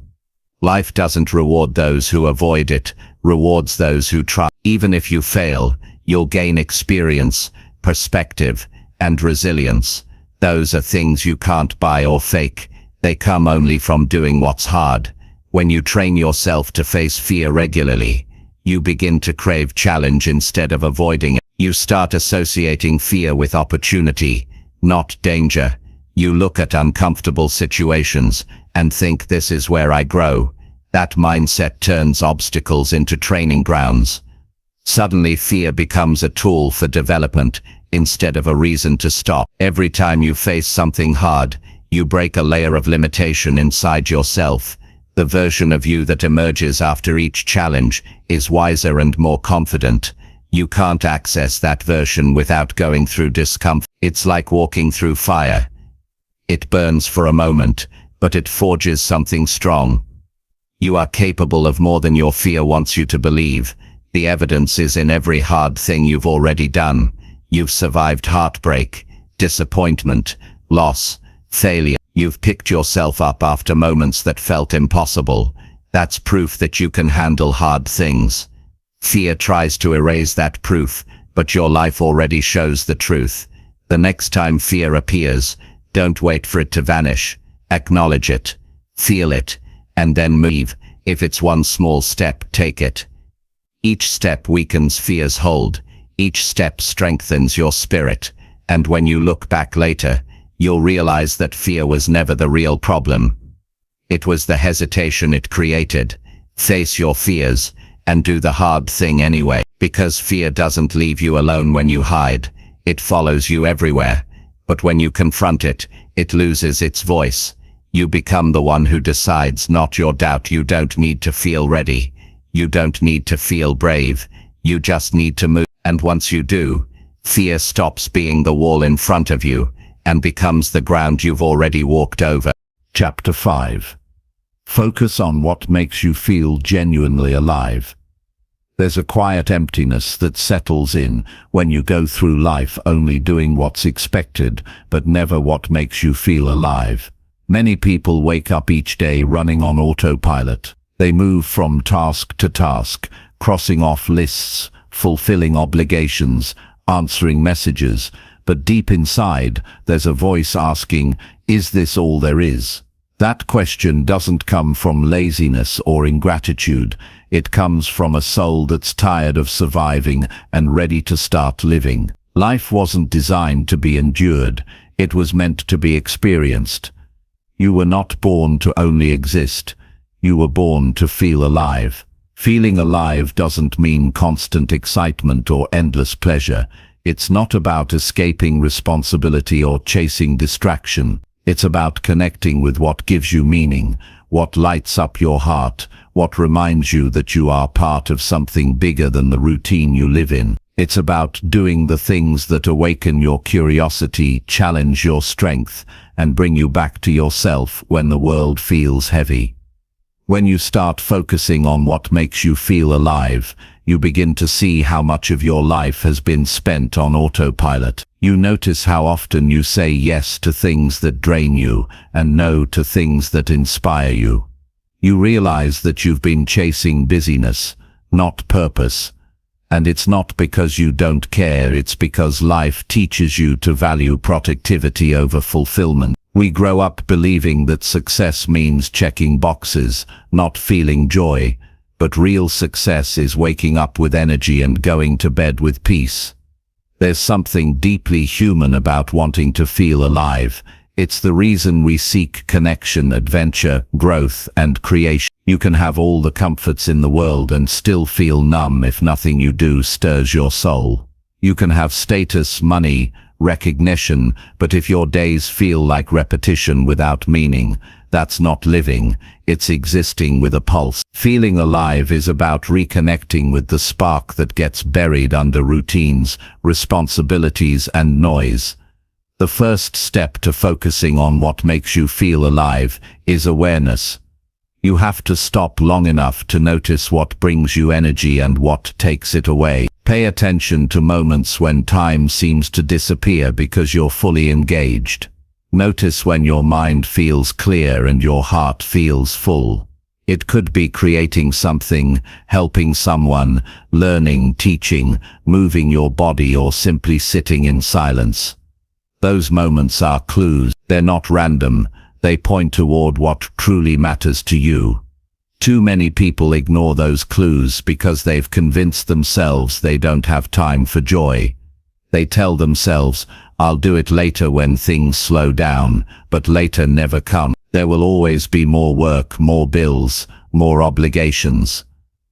Life doesn't reward those who avoid it, rewards those who try. Even if you fail, you'll gain experience, perspective, and resilience. Those are things you can't buy or fake. They come only from doing what's hard. When you train yourself to face fear regularly, you begin to crave challenge instead of avoiding it. You start associating fear with opportunity, not danger. You look at uncomfortable situations and think, this is where I grow. That mindset turns obstacles into training grounds. Suddenly fear becomes a tool for development instead of a reason to stop. Every time you face something hard, you break a layer of limitation inside yourself. The version of you that emerges after each challenge is wiser and more confident. You can't access that version without going through discomfort. It's like walking through fire. It burns for a moment, but it forges something strong. You are capable of more than your fear wants you to believe. The evidence is in every hard thing you've already done. You've survived heartbreak, disappointment, loss, failure. You've picked yourself up after moments that felt impossible. That's proof that you can handle hard things. Fear tries to erase that proof, but your life already shows the truth. The next time fear appears, don't wait for it to vanish. Acknowledge it, feel it, and then move. If it's one small step, take it. Each step weakens fear's hold. Each step strengthens your spirit. And when you look back later, you'll realize that fear was never the real problem. It was the hesitation it created. Face your fears and do the hard thing anyway. Because fear doesn't leave you alone when you hide. It follows you everywhere. But when you confront it, it loses its voice. You become the one who decides, not your doubt. You don't need to feel ready. You don't need to feel brave. You just need to move. And once you do, fear stops being the wall in front of you and becomes the ground you've already walked over. Chapter 5. Focus on what makes you feel genuinely alive. There's a quiet emptiness that settles in when you go through life only doing what's expected, but never what makes you feel alive. Many people wake up each day running on autopilot. They move from task to task, crossing off lists, fulfilling obligations, answering messages, But deep inside, there's a voice asking, is this all there is? That question doesn't come from laziness or ingratitude. It comes from a soul that's tired of surviving and ready to start living. Life wasn't designed to be endured. It was meant to be experienced. You were not born to only exist. You were born to feel alive. Feeling alive doesn't mean constant excitement or endless pleasure. It's not about escaping responsibility or chasing distraction. It's about connecting with what gives you meaning, what lights up your heart, what reminds you that you are part of something bigger than the routine you live in. It's about doing the things that awaken your curiosity, challenge your strength, and bring you back to yourself when the world feels heavy. When you start focusing on what makes you feel alive, you begin to see how much of your life has been spent on autopilot. You notice how often you say yes to things that drain you and no to things that inspire you. You realize that you've been chasing busyness, not purpose. And it's not because you don't care, it's because life teaches you to value productivity over fulfillment. We grow up believing that success means checking boxes, not feeling joy. But real success is waking up with energy and going to bed with peace. There's something deeply human about wanting to feel alive. It's the reason we seek connection, adventure, growth, and creation. You can have all the comforts in the world and still feel numb if nothing you do stirs your soul. You can have status, money, recognition, but if your days feel like repetition without meaning, that's not living, it's existing with a pulse. Feeling alive is about reconnecting with the spark that gets buried under routines, responsibilities, and noise. The first step to focusing on what makes you feel alive is awareness. You have to stop long enough to notice what brings you energy and what takes it away. Pay attention to moments when time seems to disappear because you're fully engaged. Notice when your mind feels clear and your heart feels full. It could be creating something, helping someone, learning, teaching, moving your body, or simply sitting in silence. Those moments are clues. They're not random. They point toward what truly matters to you. Too many people ignore those clues because they've convinced themselves they don't have time for joy. They tell themselves, I'll do it later when things slow down, but later never comes. There will always be more work, more bills, more obligations.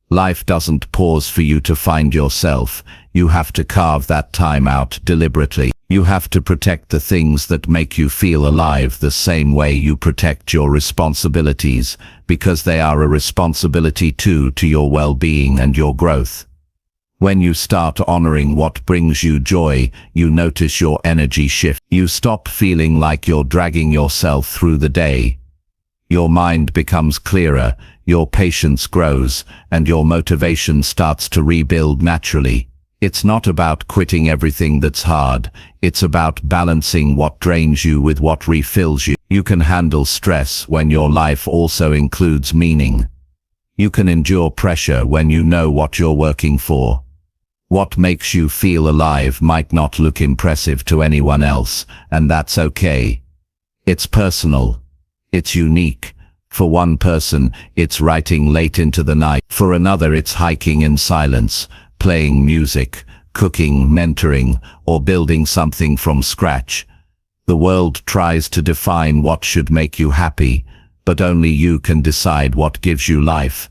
Life doesn't pause for you to find yourself. You have to carve that time out deliberately. You have to protect the things that make you feel alive the same way you protect your responsibilities, because they are a responsibility too to your well-being and your growth. When you start honoring what brings you joy, you notice your energy shift. You stop feeling like you're dragging yourself through the day. Your mind becomes clearer, your patience grows, and your motivation starts to rebuild naturally. It's not about quitting everything that's hard. It's about balancing what drains you with what refills you. You can handle stress when your life also includes meaning. You can endure pressure when you know what you're working for. What makes you feel alive might not look impressive to anyone else, and that's okay. It's personal. It's unique. For one person, it's writing late into the night. For another, it's hiking in silence, playing music, cooking, mentoring, or building something from scratch. The world tries to define what should make you happy, but only you can decide what gives you life.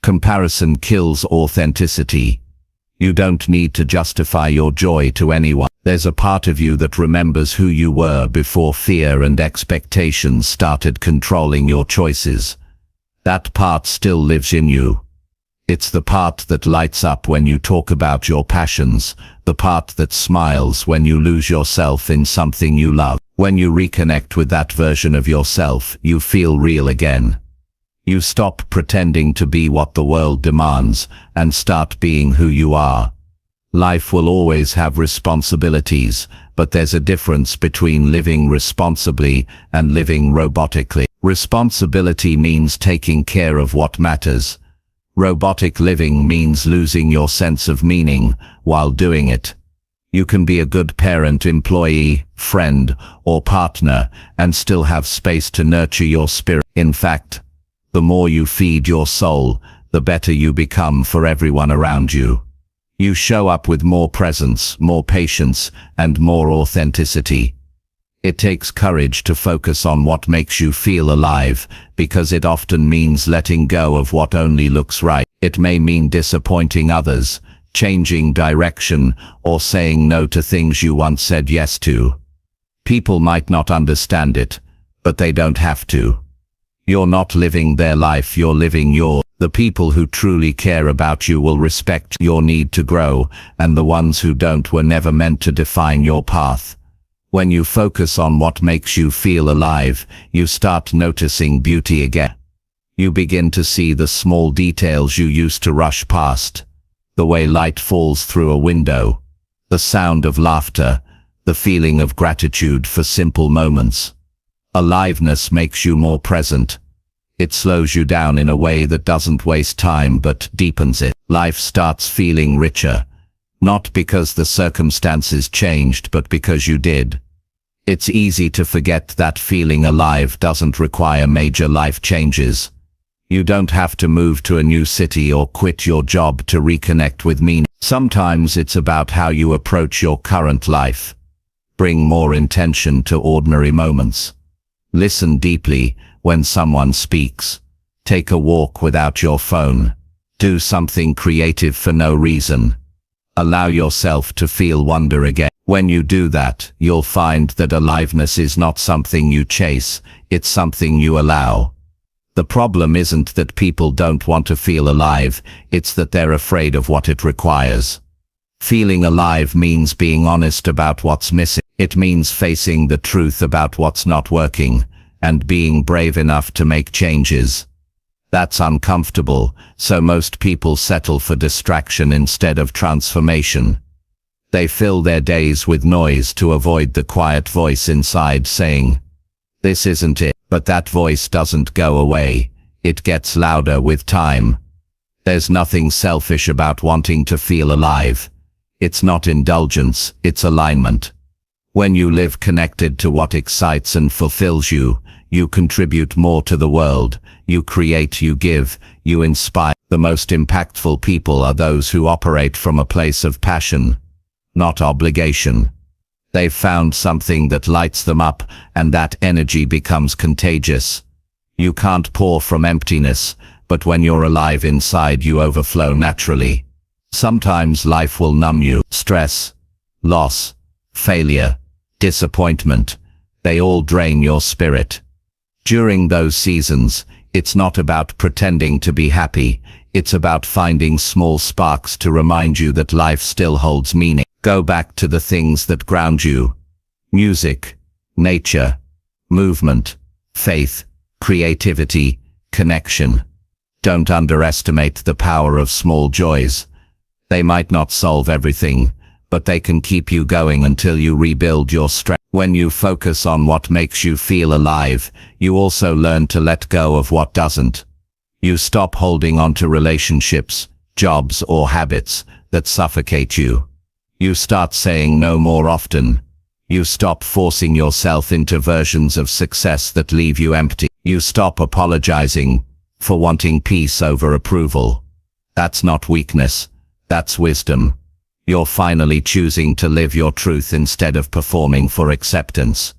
Comparison kills authenticity. You don't need to justify your joy to anyone. There's a part of you that remembers who you were before fear and expectations started controlling your choices. That part still lives in you. It's the part that lights up when you talk about your passions, the part that smiles when you lose yourself in something you love. When you reconnect with that version of yourself, you feel real again. You stop pretending to be what the world demands and start being who you are. Life will always have responsibilities, but there's a difference between living responsibly and living robotically. Responsibility means taking care of what matters. Robotic living means losing your sense of meaning while doing it. You can be a good parent, employee, friend, or partner and still have space to nurture your spirit. In fact, the more you feed your soul, the better you become for everyone around you. You show up with more presence, more patience, and more authenticity. It takes courage to focus on what makes you feel alive, because it often means letting go of what only looks right. It may mean disappointing others, changing direction, or saying no to things you once said yes to. People might not understand it, but they don't have to. You're not living their life, you're living yours. The people who truly care about you will respect your need to grow, and the ones who don't were never meant to define your path. When you focus on what makes you feel alive, you start noticing beauty again. You begin to see the small details you used to rush past. The way light falls through a window, the sound of laughter, the feeling of gratitude for simple moments. Aliveness makes you more present. It slows you down in a way that doesn't waste time but deepens it. Life starts feeling richer, not because the circumstances changed but because you did. It's easy to forget that feeling alive doesn't require major life changes. You don't have to move to a new city or quit your job to reconnect with meaning. Sometimes it's about how you approach your current life. Bring more intention to ordinary moments. Listen deeply when someone speaks. Take a walk without your phone. Do something creative for no reason. Allow yourself to feel wonder again. When you do that, you'll find that aliveness is not something you chase, it's something you allow. The problem isn't that people don't want to feel alive, it's that they're afraid of what it requires. Feeling alive means being honest about what's missing. It means facing the truth about what's not working, and being brave enough to make changes. That's uncomfortable, so most people settle for distraction instead of transformation. They fill their days with noise to avoid the quiet voice inside saying, "This isn't it." But that voice doesn't go away. It gets louder with time. There's nothing selfish about wanting to feel alive. It's not indulgence, it's alignment. When you live connected to what excites and fulfills you, you contribute more to the world. You create, you give, you inspire. The most impactful people are those who operate from a place of passion, not obligation. They've found something that lights them up, and that energy becomes contagious. You can't pour from emptiness, but when you're alive inside, you overflow naturally. Sometimes life will numb you. Stress, loss, failure, disappointment, they all drain your spirit. During those seasons, it's not about pretending to be happy, it's about finding small sparks to remind you that life still holds meaning. Go back to the things that ground you. Music, nature, movement, faith, creativity, connection. Don't underestimate the power of small joys. They might not solve everything, but they can keep you going until you rebuild your strength. When you focus on what makes you feel alive, you also learn to let go of what doesn't. You stop holding on to relationships, jobs, or habits that suffocate you. You start saying no more often. You stop forcing yourself into versions of success that leave you empty. You stop apologizing for wanting peace over approval. That's not weakness, that's wisdom. You're finally choosing to live your truth instead of performing for acceptance.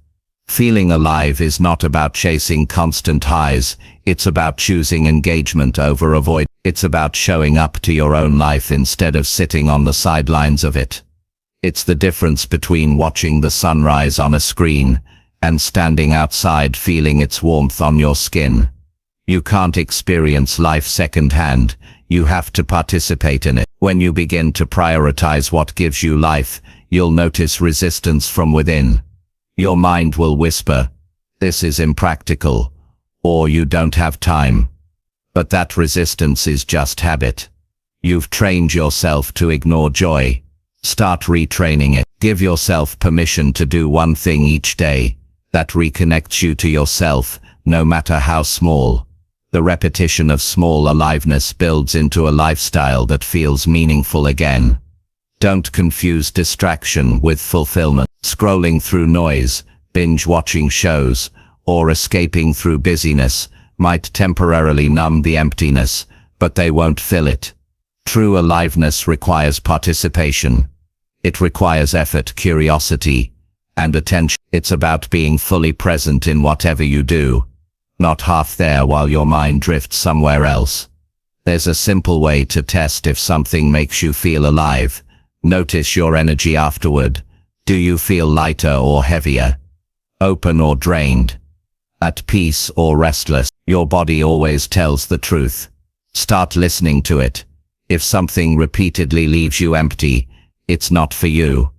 Feeling alive is not about chasing constant highs, it's about choosing engagement over avoid. It's about showing up to your own life instead of sitting on the sidelines of it. It's the difference between watching the sunrise on a screen and standing outside feeling its warmth on your skin. You can't experience life secondhand, you have to participate in it. When you begin to prioritize what gives you life, you'll notice resistance from within. Your mind will whisper, "This is impractical," or "You don't have time." But that resistance is just habit. You've trained yourself to ignore joy. Start retraining it. Give yourself permission to do one thing each day that reconnects you to yourself, no matter how small. The repetition of small aliveness builds into a lifestyle that feels meaningful again. Don't confuse distraction with fulfillment. Scrolling through noise, binge-watching shows, or escaping through busyness might temporarily numb the emptiness, but they won't fill it. True aliveness requires participation. It requires effort, curiosity, and attention. It's about being fully present in whatever you do, not half there while your mind drifts somewhere else. There's a simple way to test if something makes you feel alive. Notice your energy afterward. Do you feel lighter or heavier? Open or drained? At peace or restless? Your body always tells the truth. Start listening to it. If something repeatedly leaves you empty, it's not for you.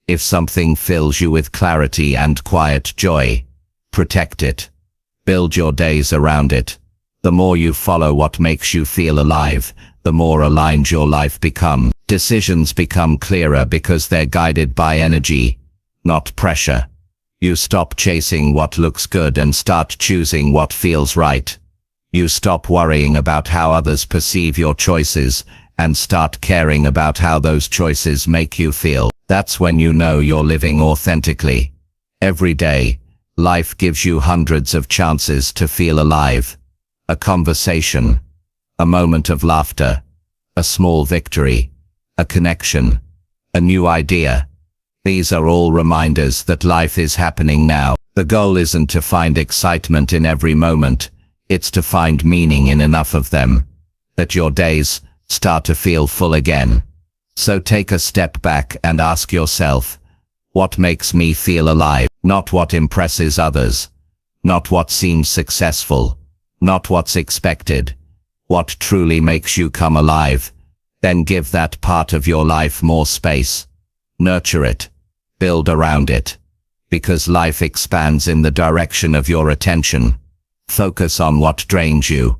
If something fills you with clarity and quiet joy, protect it. Build your days around it. The more you follow what makes you feel alive, the more aligned your life becomes. Decisions become clearer because they're guided by energy, not pressure. You stop chasing what looks good and start choosing what feels right. You stop worrying about how others perceive your choices and start caring about how those choices make you feel. That's when you know you're living authentically. Every day, life gives you hundreds of chances to feel alive. A conversation, a moment of laughter, a small victory, a connection, a new idea. These are all reminders that life is happening now. The goal isn't to find excitement in every moment. It's to find meaning in enough of them, that your days start to feel full again. So take a step back and ask yourself, what makes me feel alive? Not what impresses others, not what seems successful, not what's expected. What truly makes you come alive? Then give that part of your life more space. Nurture it. Build around it. Because life expands in the direction of your attention. Focus on what drains you,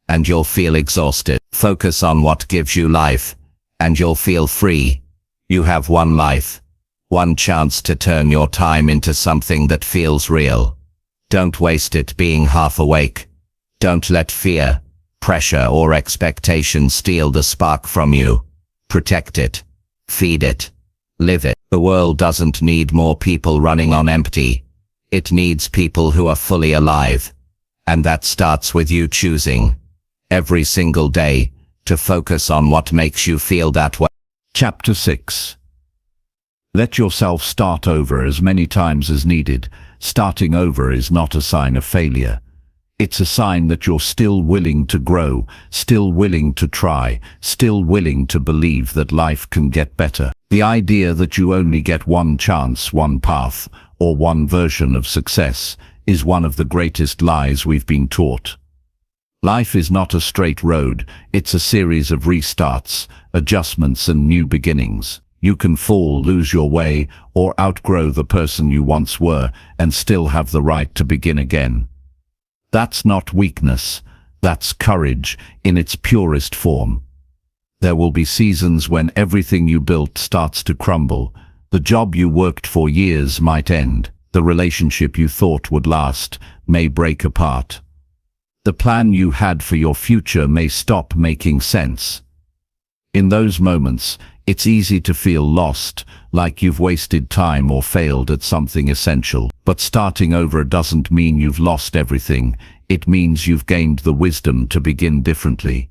and you'll feel exhausted. Focus on what gives you life, and you'll feel free. You have one life, one chance to turn your time into something that feels real. Don't waste it being half awake. Don't let fear, pressure, or expectation steal the spark from you. Protect it. Feed it. Live it. The world doesn't need more people running on empty. It needs people who are fully alive. And that starts with you choosing, every single day, to focus on what makes you feel that way. Chapter 6. Let yourself start over as many times as needed. Starting over is not a sign of failure. It's a sign that you're still willing to grow, still willing to try, still willing to believe that life can get better. The idea that you only get one chance, one path, or one version of success is one of the greatest lies we've been taught. Life is not a straight road, it's a series of restarts, adjustments and new beginnings. You can fall, lose your way, or outgrow the person you once were and still have the right to begin again. That's not weakness, that's courage in its purest form. There will be seasons when everything you built starts to crumble. The job you worked for years might end. The relationship you thought would last may break apart. The plan you had for your future may stop making sense. In those moments, it's easy to feel lost, like you've wasted time or failed at something essential. But starting over doesn't mean you've lost everything. It means you've gained the wisdom to begin differently.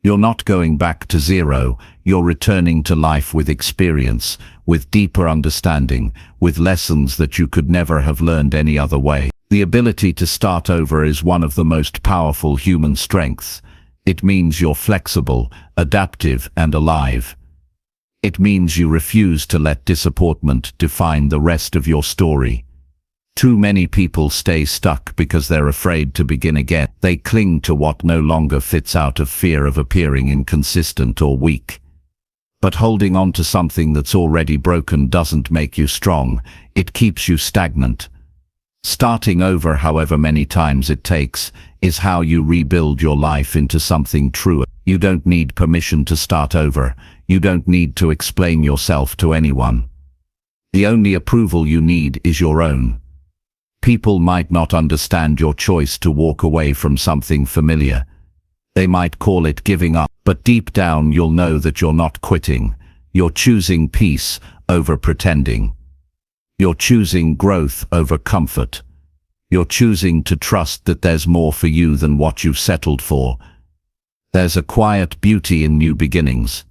You're not going back to zero, you're returning to life with experience, with deeper understanding, with lessons that you could never have learned any other way. The ability to start over is one of the most powerful human strengths. It means you're flexible, adaptive, and alive. It means you refuse to let disappointment define the rest of your story. Too many people stay stuck because they're afraid to begin again. They cling to what no longer fits out of fear of appearing inconsistent or weak. But holding on to something that's already broken doesn't make you strong, it keeps you stagnant. Starting over, however many times it takes, is how you rebuild your life into something truer. You don't need permission to start over. You don't need to explain yourself to anyone. The only approval you need is your own. People might not understand your choice to walk away from something familiar. They might call it giving up, but deep down you'll know that you're not quitting. You're choosing peace over pretending. You're choosing growth over comfort. You're choosing to trust that there's more for you than what you've settled for. There's a quiet beauty in new beginnings.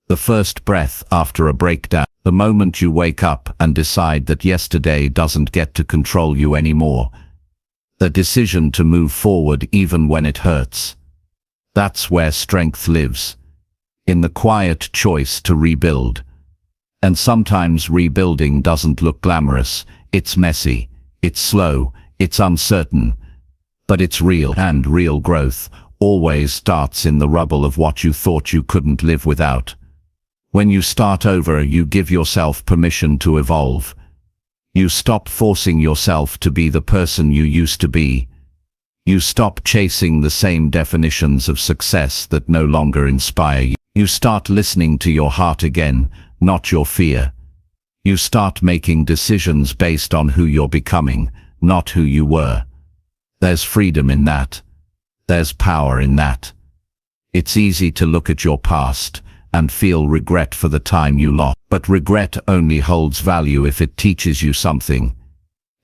The first breath after a breakdown. The moment you wake up and decide that yesterday doesn't get to control you anymore. The decision to move forward even when it hurts. That's where strength lives. In the quiet choice to rebuild. And sometimes rebuilding doesn't look glamorous. It's messy. It's slow. It's uncertain. But it's real, and real growth always starts in the rubble of what you thought you couldn't live without. When you start over, you give yourself permission to evolve. You stop forcing yourself to be the person you used to be. You stop chasing the same definitions of success that no longer inspire you. You start listening to your heart again, not your fear. You start making decisions based on who you're becoming, not who you were. There's freedom in that. There's power in that. It's easy to look at your past and feel regret for the time you lost. But regret only holds value if it teaches you something.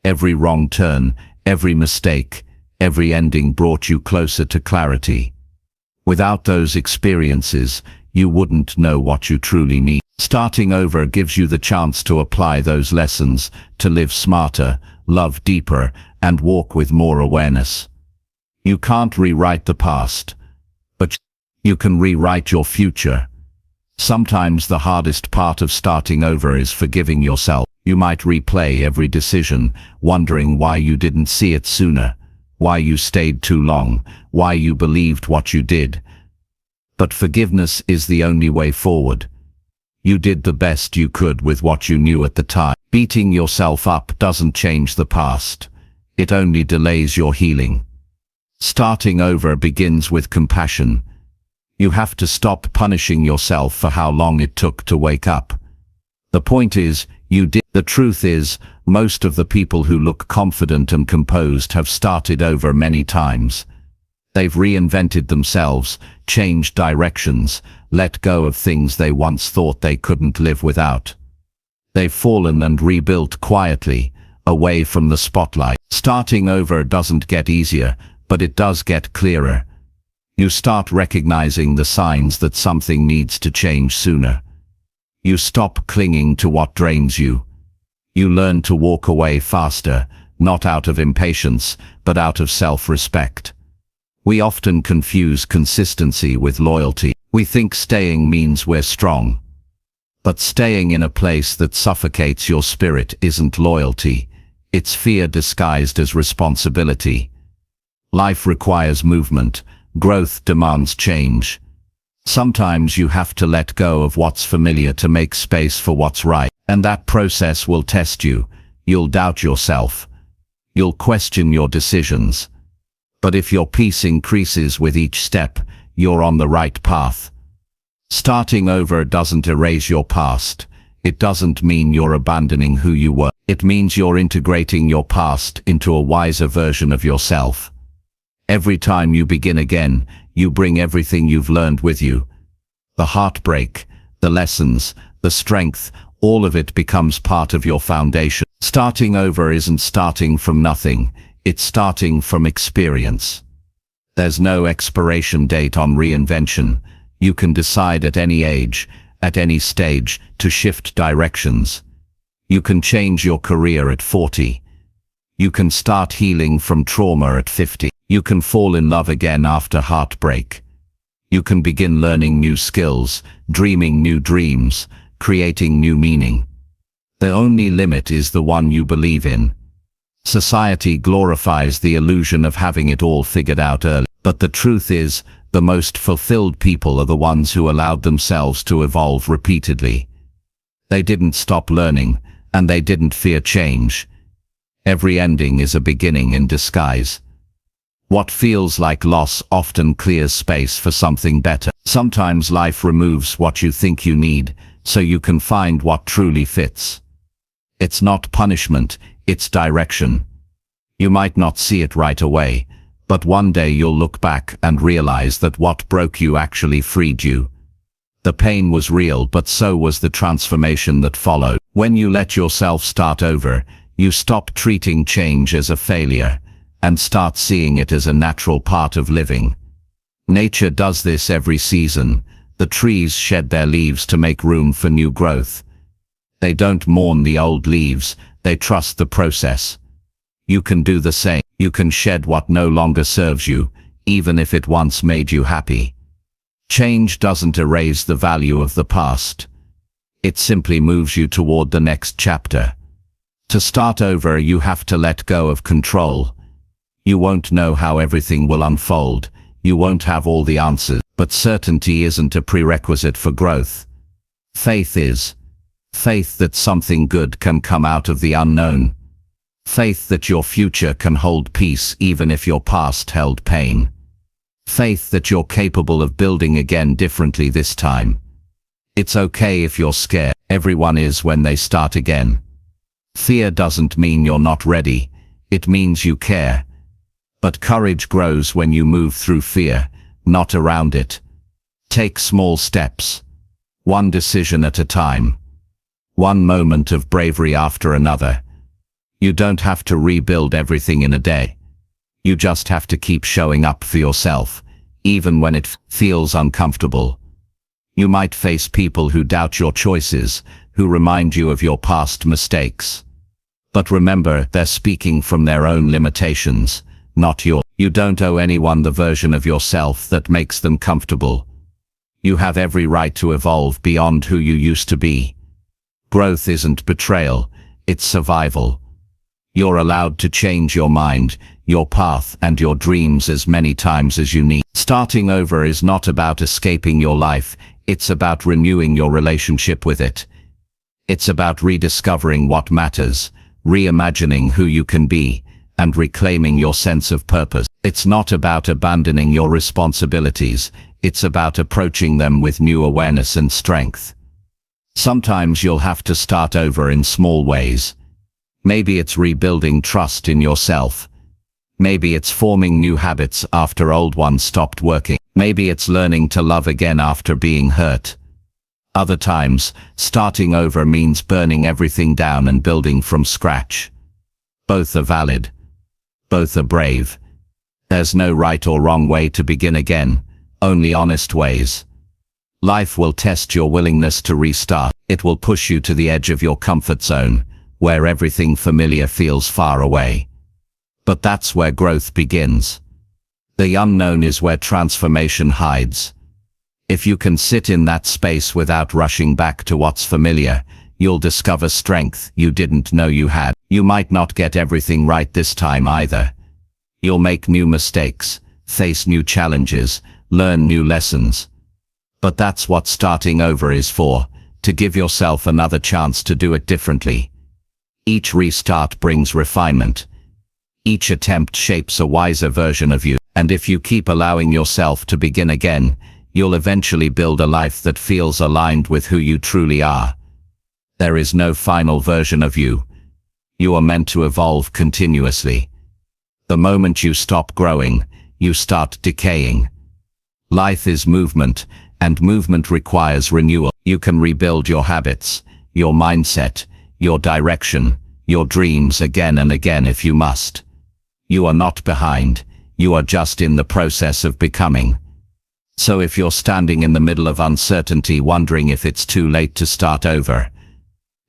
Every wrong turn, every mistake, every ending brought you closer to clarity. Without those experiences, you wouldn't know what you truly need. Starting over gives you the chance to apply those lessons, to live smarter, love deeper, and walk with more awareness. You can't rewrite the past, but you can rewrite your future. Sometimes the hardest part of starting over is forgiving yourself. You might replay every decision, wondering why you didn't see it sooner, why you stayed too long, why you believed what you did. But forgiveness is the only way forward. You did the best you could with what you knew at the time. Beating yourself up doesn't change the past. It only delays your healing. Starting over begins with compassion. You have to stop punishing yourself for how long it took to wake up. The point is, you did. The truth is, most of the people who look confident and composed have started over many times. They've reinvented themselves, changed directions, let go of things they once thought they couldn't live without. They've fallen and rebuilt quietly, away from the spotlight. Starting over doesn't get easier, but it does get clearer. You start recognizing the signs that something needs to change sooner. You stop clinging to what drains you. You learn to walk away faster, not out of impatience, but out of self-respect. We often confuse consistency with loyalty. We think staying means we're strong. But staying in a place that suffocates your spirit isn't loyalty. It's fear disguised as responsibility. Life requires movement. Growth demands change. Sometimes you have to let go of what's familiar to make space for what's right. And that process will test you. You'll doubt yourself. You'll question your decisions. But if your peace increases with each step, you're on the right path. Starting over doesn't erase your past. It doesn't mean you're abandoning who you were. It means you're integrating your past into a wiser version of yourself. Every time you begin again, you bring everything you've learned with you. The heartbreak, the lessons, the strength, all of it becomes part of your foundation. Starting over isn't starting from nothing, it's starting from experience. There's no expiration date on reinvention. You can decide at any age, at any stage, to shift directions. You can change your career at 40. You can start healing from trauma at 50. You can fall in love again after heartbreak. You can begin learning new skills, dreaming new dreams, creating new meaning. The only limit is the one you believe in. Society glorifies the illusion of having it all figured out early. But the truth is, the most fulfilled people are the ones who allowed themselves to evolve repeatedly. They didn't stop learning, and they didn't fear change. Every ending is a beginning in disguise. What feels like loss often clears space for something better. Sometimes life removes what you think you need, so you can find what truly fits. It's not punishment, it's direction. You might not see it right away, but one day you'll look back and realize that what broke you actually freed you. The pain was real, but so was the transformation that followed. When you let yourself start over, you stop treating change as a failure and start seeing it as a natural part of living. Nature does this every season. The trees shed their leaves to make room for new growth. They don't mourn the old leaves, they trust the process. You can do the same. You can shed what no longer serves you, even if it once made you happy. Change doesn't erase the value of the past. It simply moves you toward the next chapter. To start over, you have to let go of control. You won't know how everything will unfold. You won't have all the answers, but certainty isn't a prerequisite for growth. Faith is. Faith that something good can come out of the unknown. Faith that your future can hold peace even if your past held pain. Faith that you're capable of building again differently this time. It's okay if you're scared. Everyone is when they start again. Fear doesn't mean you're not ready. It means you care. But courage grows when you move through fear, not around it. Take small steps. One decision at a time. One moment of bravery after another. You don't have to rebuild everything in a day. You just have to keep showing up for yourself, even when it feels uncomfortable. You might face people who doubt your choices, who remind you of your past mistakes. But remember, they're speaking from their own limitations, not yours. You don't owe anyone the version of yourself that makes them comfortable. You have every right to evolve beyond who you used to be. Growth isn't betrayal, it's survival. You're allowed to change your mind, your path, and your dreams as many times as you need. Starting over is not about escaping your life, it's about renewing your relationship with it. It's about rediscovering what matters, reimagining who you can be, and reclaiming your sense of purpose. It's not about abandoning your responsibilities, it's about approaching them with new awareness and strength. Sometimes you'll have to start over in small ways. Maybe it's rebuilding trust in yourself. Maybe it's forming new habits after old ones stopped working. Maybe it's learning to love again after being hurt. Other times, starting over means burning everything down and building from scratch. Both are valid. Both are brave. There's no right or wrong way to begin again, only honest ways. Life will test your willingness to restart. It will push you to the edge of your comfort zone, where everything familiar feels far away. But that's where growth begins. The unknown is where transformation hides. If you can sit in that space without rushing back to what's familiar, you'll discover strength you didn't know you had. You might not get everything right this time either. You'll make new mistakes, face new challenges, learn new lessons. But that's what starting over is for, to give yourself another chance to do it differently. Each restart brings refinement. Each attempt shapes a wiser version of you. And if you keep allowing yourself to begin again, you'll eventually build a life that feels aligned with who you truly are. There is no final version of you. You are meant to evolve continuously. The moment you stop growing, you start decaying. Life is movement, and movement requires renewal. You can rebuild your habits, your mindset, your direction, your dreams again and again if you must. You are not behind, you are just in the process of becoming. So if you're standing in the middle of uncertainty wondering if it's too late to start over,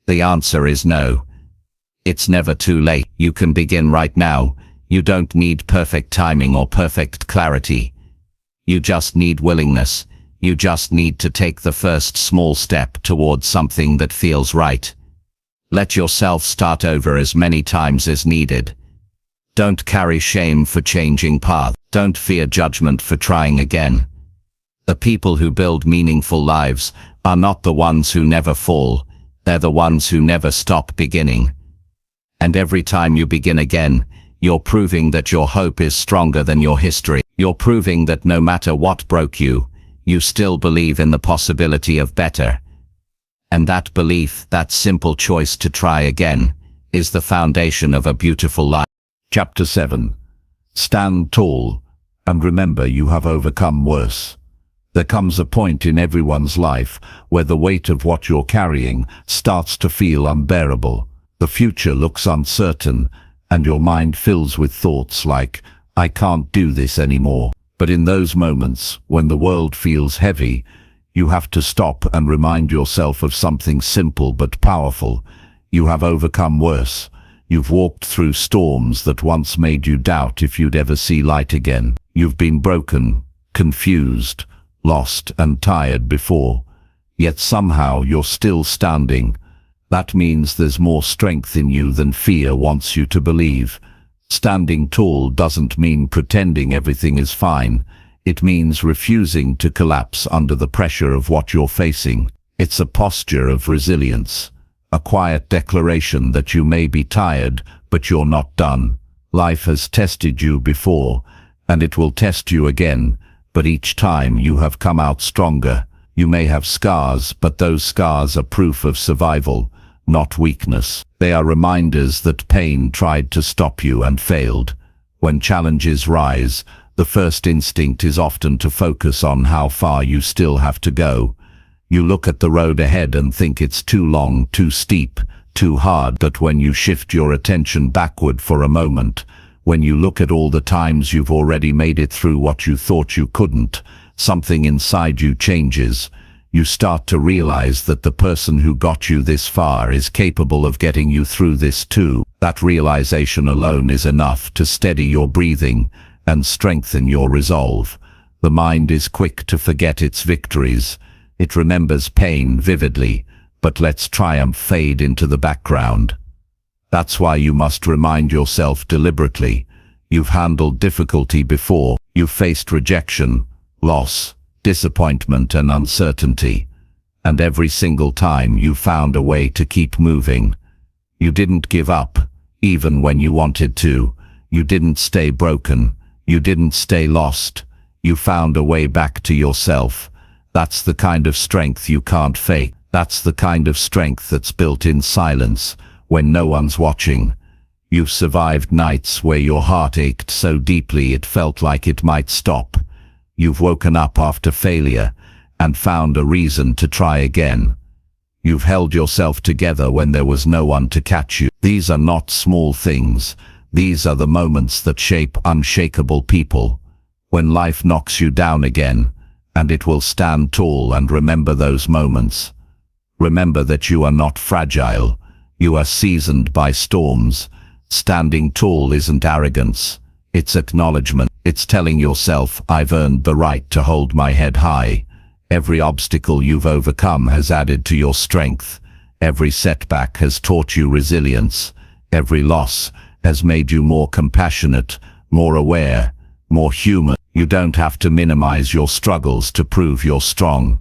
the answer is no. It's never too late. You can begin right now. You don't need perfect timing or perfect clarity. You just need willingness. You just need to take the first small step towards something that feels right. Let yourself start over as many times as needed. Don't carry shame for changing path. Don't fear judgment for trying again. The people who build meaningful lives are not the ones who never fall. They're the ones who never stop beginning. And every time you begin again, you're proving that your hope is stronger than your history. You're proving that no matter what broke you, you still believe in the possibility of better. And that belief, that simple choice to try again, is the foundation of a beautiful life. Chapter 7. Stand tall, and remember you have overcome worse. There comes a point in everyone's life where the weight of what you're carrying starts to feel unbearable. The future looks uncertain, and your mind fills with thoughts like, "I can't do this anymore." But in those moments, when the world feels heavy, you have to stop and remind yourself of something simple but powerful. You have overcome worse. You've walked through storms that once made you doubt if you'd ever see light again. You've been broken, confused, lost and tired before, yet somehow you're still standing. That means there's more strength in you than fear wants you to believe. Standing tall doesn't mean pretending everything is fine. It means refusing to collapse under the pressure of what you're facing. It's a posture of resilience, a quiet declaration that you may be tired, but you're not done. Life has tested you before, and it will test you again. But each time you have come out stronger. You may have scars, but those scars are proof of survival, not weakness. They are reminders that pain tried to stop you and failed. When challenges rise, the first instinct is often to focus on how far you still have to go. You look at the road ahead and think it's too long, too steep, too hard. But when you shift your attention backward for a moment, when you look at all the times you've already made it through what you thought you couldn't, something inside you changes. You start to realize that the person who got you this far is capable of getting you through this too. That realization alone is enough to steady your breathing and strengthen your resolve. The mind is quick to forget its victories. It remembers pain vividly, but lets triumph fade into the background. That's why you must remind yourself deliberately. You've handled difficulty before. You've faced rejection, loss, disappointment and uncertainty. And every single time you found a way to keep moving. You didn't give up, even when you wanted to. You didn't stay broken. You didn't stay lost. You found a way back to yourself. That's the kind of strength you can't fake. That's the kind of strength that's built in silence, when no one's watching. You've survived nights where your heart ached so deeply it felt like it might stop. You've woken up after failure and found a reason to try again. You've held yourself together when there was no one to catch you. These are not small things. These are the moments that shape unshakable people. When life knocks you down again, and it will stand tall, and remember those moments. Remember that you are not fragile. You are seasoned by storms. Standing tall isn't arrogance. It's acknowledgement. It's telling yourself, I've earned the right to hold my head high. Every obstacle you've overcome has added to your strength. Every setback has taught you resilience. Every loss has made you more compassionate, more aware, more human. You don't have to minimize your struggles to prove you're strong.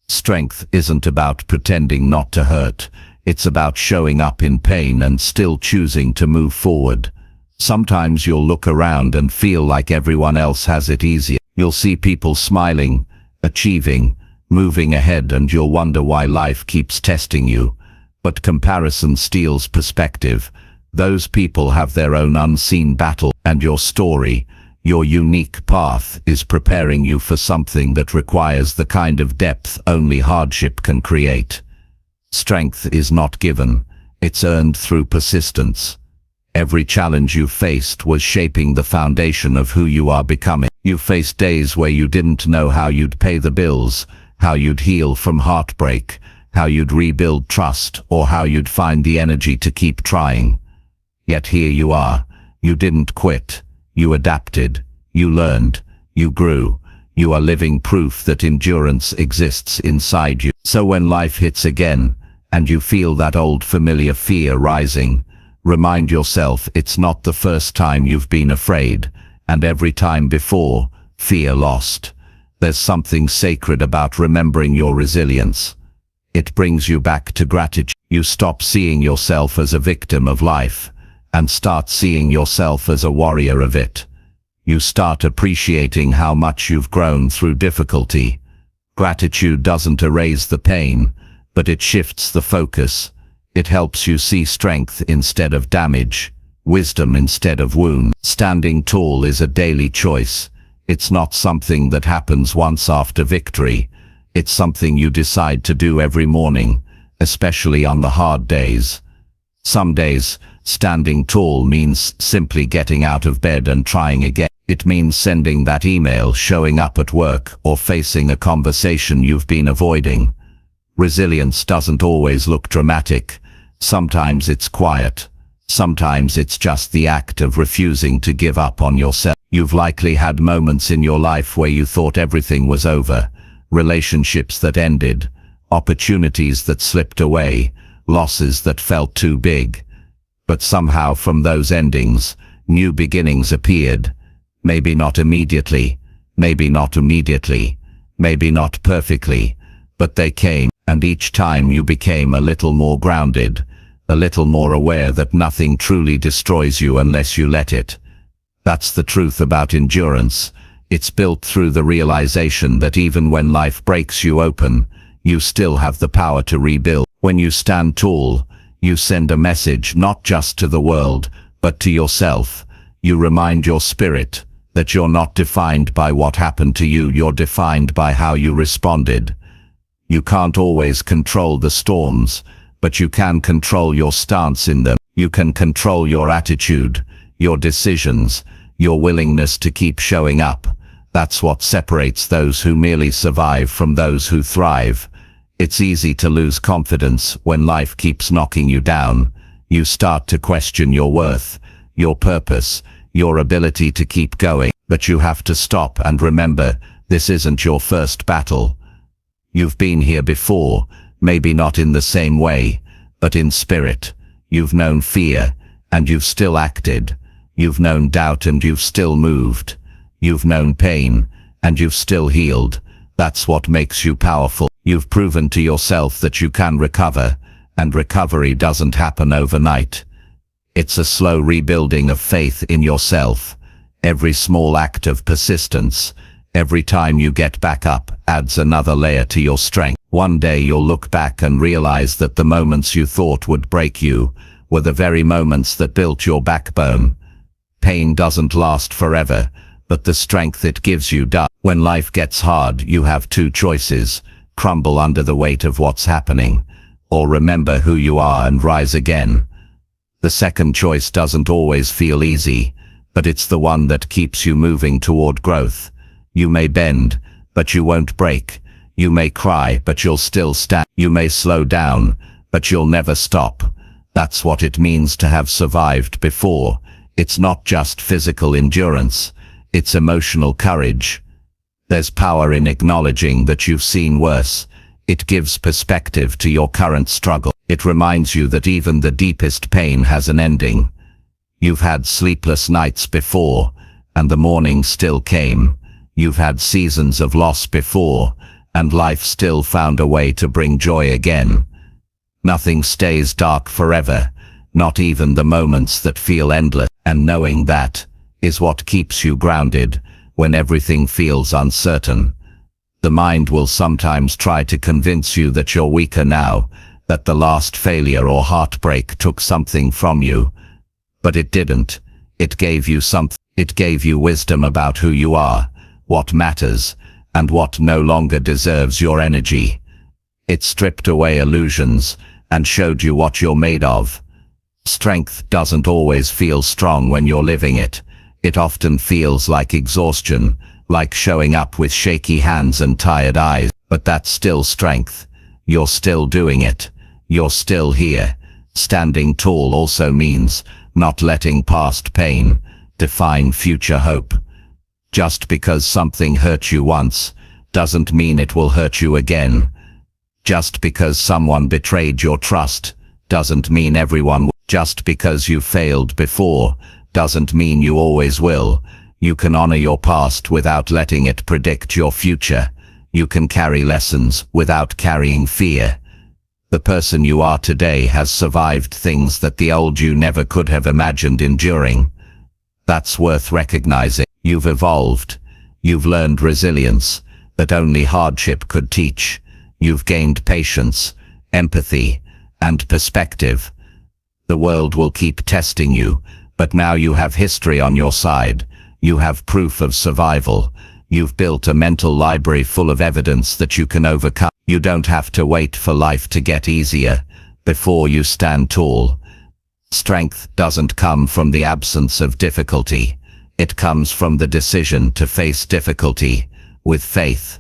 Strength isn't about pretending not to hurt. It's about showing up in pain and still choosing to move forward. Sometimes you'll look around and feel like everyone else has it easier. You'll see people smiling, achieving, moving ahead, and you'll wonder why life keeps testing you. But comparison steals perspective. Those people have their own unseen battle, and your story, your unique path, is preparing you for something that requires the kind of depth only hardship can create. Strength is not given, it's earned through persistence. Every challenge you faced was shaping the foundation of who you are becoming. You faced days where you didn't know how you'd pay the bills, how you'd heal from heartbreak, how you'd rebuild trust, or how you'd find the energy to keep trying. Yet here you are. You didn't quit. You adapted. You learned. You grew. You are living proof that endurance exists inside you. So when life hits again, and you feel that old familiar fear rising, remind yourself it's not the first time you've been afraid, and every time before, fear lost. There's something sacred about remembering your resilience. It brings you back to gratitude. You stop seeing yourself as a victim of life, and start seeing yourself as a warrior of it. You start appreciating how much you've grown through difficulty. Gratitude doesn't erase the pain, but it shifts the focus. It helps you see strength instead of damage, wisdom instead of wound. Standing tall is a daily choice. It's not something that happens once after victory. It's something you decide to do every morning, especially on the hard days. Some days, standing tall means simply getting out of bed and trying again. It means sending that email, showing up at work, or facing a conversation you've been avoiding. Resilience doesn't always look dramatic. Sometimes it's quiet. Sometimes it's just the act of refusing to give up on yourself. You've likely had moments in your life where you thought everything was over. Relationships that ended, opportunities that slipped away, losses that felt too big. But somehow from those endings, new beginnings appeared. Maybe not immediately, maybe not perfectly, but they came, and each time you became a little more grounded, a little more aware that nothing truly destroys you unless you let it. That's the truth about endurance. It's built through the realization that even when life breaks you open, you still have the power to rebuild. When you stand tall, you send a message not just to the world, but to yourself. You remind your spirit that you're not defined by what happened to you, you're defined by how you responded. You can't always control the storms, but you can control your stance in them. You can control your attitude, your decisions, your willingness to keep showing up. That's what separates those who merely survive from those who thrive. It's easy to lose confidence when life keeps knocking you down. You start to question your worth, your purpose, your ability to keep going. But you have to stop and remember, this isn't your first battle. You've been here before, maybe not in the same way, but in spirit. You've known fear, and you've still acted. You've known doubt and you've still moved. You've known pain, and you've still healed. That's what makes you powerful. You've proven to yourself that you can recover, and recovery doesn't happen overnight. It's a slow rebuilding of faith in yourself. Every small act of persistence, every time you get back up, adds another layer to your strength. One day you'll look back and realize that the moments you thought would break you were the very moments that built your backbone. Pain doesn't last forever, but the strength it gives you does. When life gets hard, you have two choices: crumble under the weight of what's happening, or remember who you are and rise again. The second choice doesn't always feel easy, but it's the one that keeps you moving toward growth. You may bend, but you won't break. You may cry, but you'll still stand. You may slow down, but you'll never stop. That's what it means to have survived before. It's not just physical endurance, it's emotional courage. There's power in acknowledging that you've seen worse. It gives perspective to your current struggle. It reminds you that even the deepest pain has an ending. You've had sleepless nights before, and the morning still came. You've had seasons of loss before, and life still found a way to bring joy again. Nothing stays dark forever, not even the moments that feel endless. And knowing that is what keeps you grounded when everything feels uncertain. The mind will sometimes try to convince you that you're weaker now, that the last failure or heartbreak took something from you. But it didn't. It gave you something. It gave you wisdom about who you are, what matters, and what no longer deserves your energy. It stripped away illusions and showed you what you're made of. Strength doesn't always feel strong when you're living it. It often feels like exhaustion, like showing up with shaky hands and tired eyes. But that's still strength. You're still doing it. You're still here. Standing tall also means not letting past pain define future hope. Just because something hurt you once doesn't mean it will hurt you again. Just because someone betrayed your trust doesn't mean everyone will. Just because you failed before doesn't mean you always will. You can honor your past without letting it predict your future. You can carry lessons without carrying fear. The person you are today has survived things that the old you never could have imagined enduring. That's worth recognizing. You've evolved. You've learned resilience that only hardship could teach. You've gained patience, empathy, and perspective. The world will keep testing you, but now you have history on your side. You have proof of survival. You've built a mental library full of evidence that you can overcome. You don't have to wait for life to get easier before you stand tall. Strength doesn't come from the absence of difficulty. It comes from the decision to face difficulty with faith.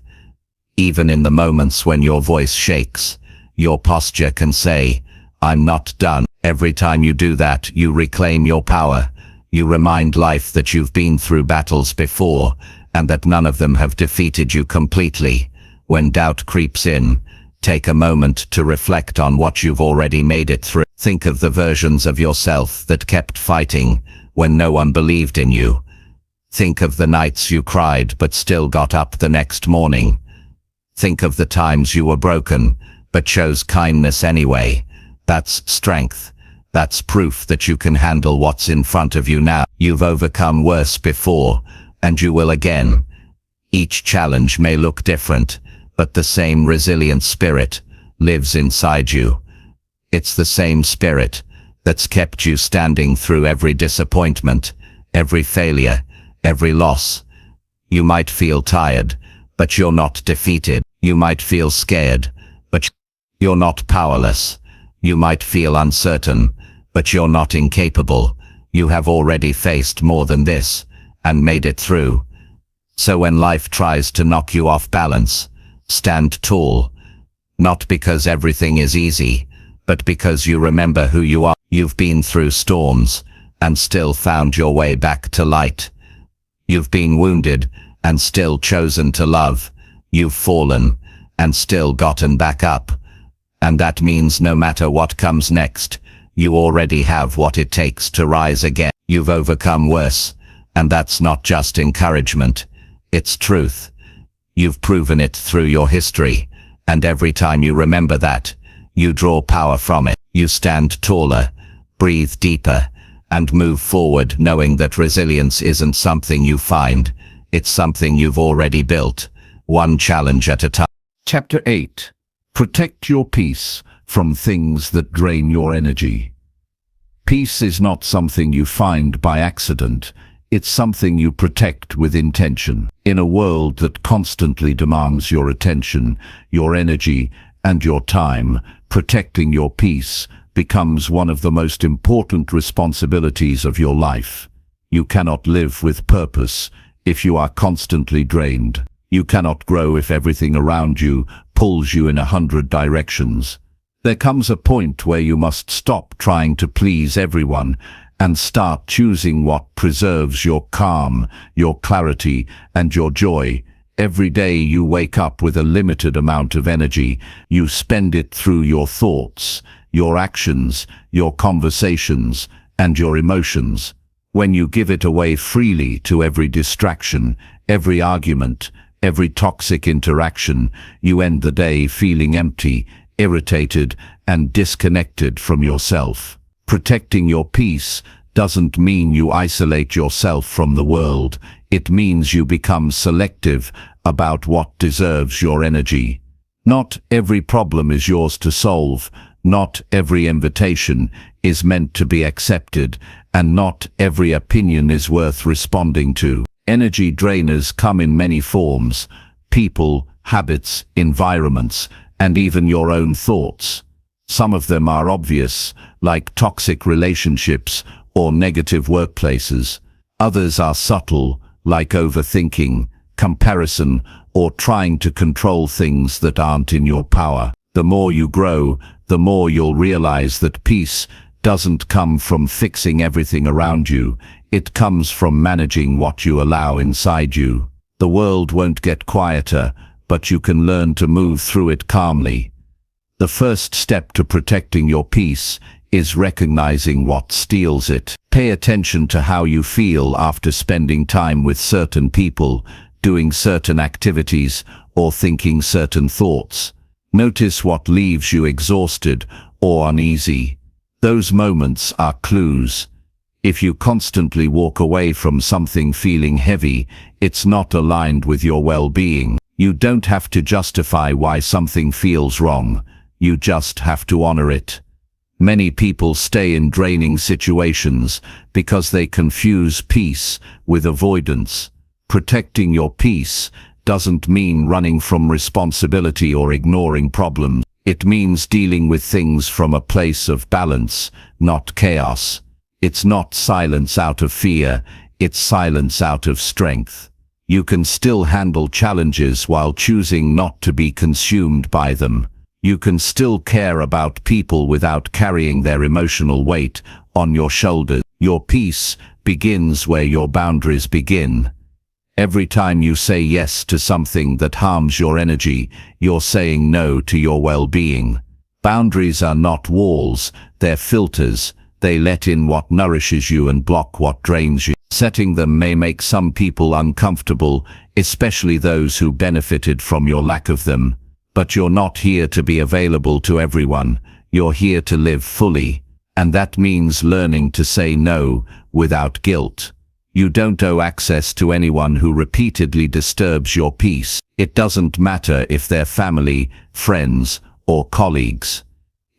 Even in the moments when your voice shakes, your posture can say, "I'm not done." Every time you do that, you reclaim your power. You remind life that you've been through battles before, and that none of them have defeated you completely. When doubt creeps in, take a moment to reflect on what you've already made it through. Think of the versions of yourself that kept fighting when no one believed in you. Think of the nights you cried but still got up the next morning. Think of the times you were broken but chose kindness anyway. That's strength. That's proof that you can handle what's in front of you now. You've overcome worse before, and you will again. Each challenge may look different, but the same resilient spirit lives inside you. It's the same spirit that's kept you standing through every disappointment, every failure, every loss. You might feel tired, but you're not defeated. You might feel scared, but you're not powerless. You might feel uncertain, but you're not incapable. You have already faced more than this, and made it through. So when life tries to knock you off balance, stand tall. Not because everything is easy, but because you remember who you are. You've been through storms, and still found your way back to light. You've been wounded, and still chosen to love. You've fallen, and still gotten back up. And that means no matter what comes next, you already have what it takes to rise again. You've overcome worse, and that's not just encouragement, it's truth. You've proven it through your history, and every time you remember that, you draw power from it. You stand taller, breathe deeper, and move forward knowing that resilience isn't something you find, it's something you've already built, one challenge at a time. Chapter 8. Protect your peace from things that drain your energy. Peace is not something you find by accident, it's something you protect with intention. In a world that constantly demands your attention, your energy, and your time, protecting your peace becomes one of the most important responsibilities of your life. You cannot live with purpose if you are constantly drained. You cannot grow if everything around you pulls you in 100 directions. There comes a point where you must stop trying to please everyone and start choosing what preserves your calm, your clarity, and your joy. Every day you wake up with a limited amount of energy. You spend it through your thoughts, your actions, your conversations, and your emotions. When you give it away freely to every distraction, every argument, every toxic interaction, you end the day feeling empty, irritated, and disconnected from yourself. Protecting your peace doesn't mean you isolate yourself from the world. It means you become selective about what deserves your energy. Not every problem is yours to solve. Not every invitation is meant to be accepted, and not every opinion is worth responding to. Energy drainers come in many forms: people, habits, environments, and even your own thoughts. Some of them are obvious, like toxic relationships or negative workplaces. Others are subtle, like overthinking, comparison, or trying to control things that aren't in your power. The more you grow, the more you'll realize that peace doesn't come from fixing everything around you. It comes from managing what you allow inside you. The world won't get quieter, but you can learn to move through it calmly. The first step to protecting your peace is recognizing what steals it. Pay attention to how you feel after spending time with certain people, doing certain activities, or thinking certain thoughts. Notice what leaves you exhausted or uneasy. Those moments are clues. If you constantly walk away from something feeling heavy, it's not aligned with your well-being. You don't have to justify why something feels wrong. You just have to honor it. Many people stay in draining situations because they confuse peace with avoidance. Protecting your peace doesn't mean running from responsibility or ignoring problems. It means dealing with things from a place of balance, not chaos. It's not silence out of fear, it's silence out of strength. You can still handle challenges while choosing not to be consumed by them. You can still care about people without carrying their emotional weight on your shoulders. Your peace begins where your boundaries begin. Every time you say yes to something that harms your energy, you're saying no to your well-being. Boundaries are not walls, they're filters. They let in what nourishes you and block what drains you. Setting them may make some people uncomfortable, especially those who benefited from your lack of them. But you're not here to be available to everyone. You're here to live fully. And that means learning to say no without guilt. You don't owe access to anyone who repeatedly disturbs your peace. It doesn't matter if they're family, friends, or colleagues.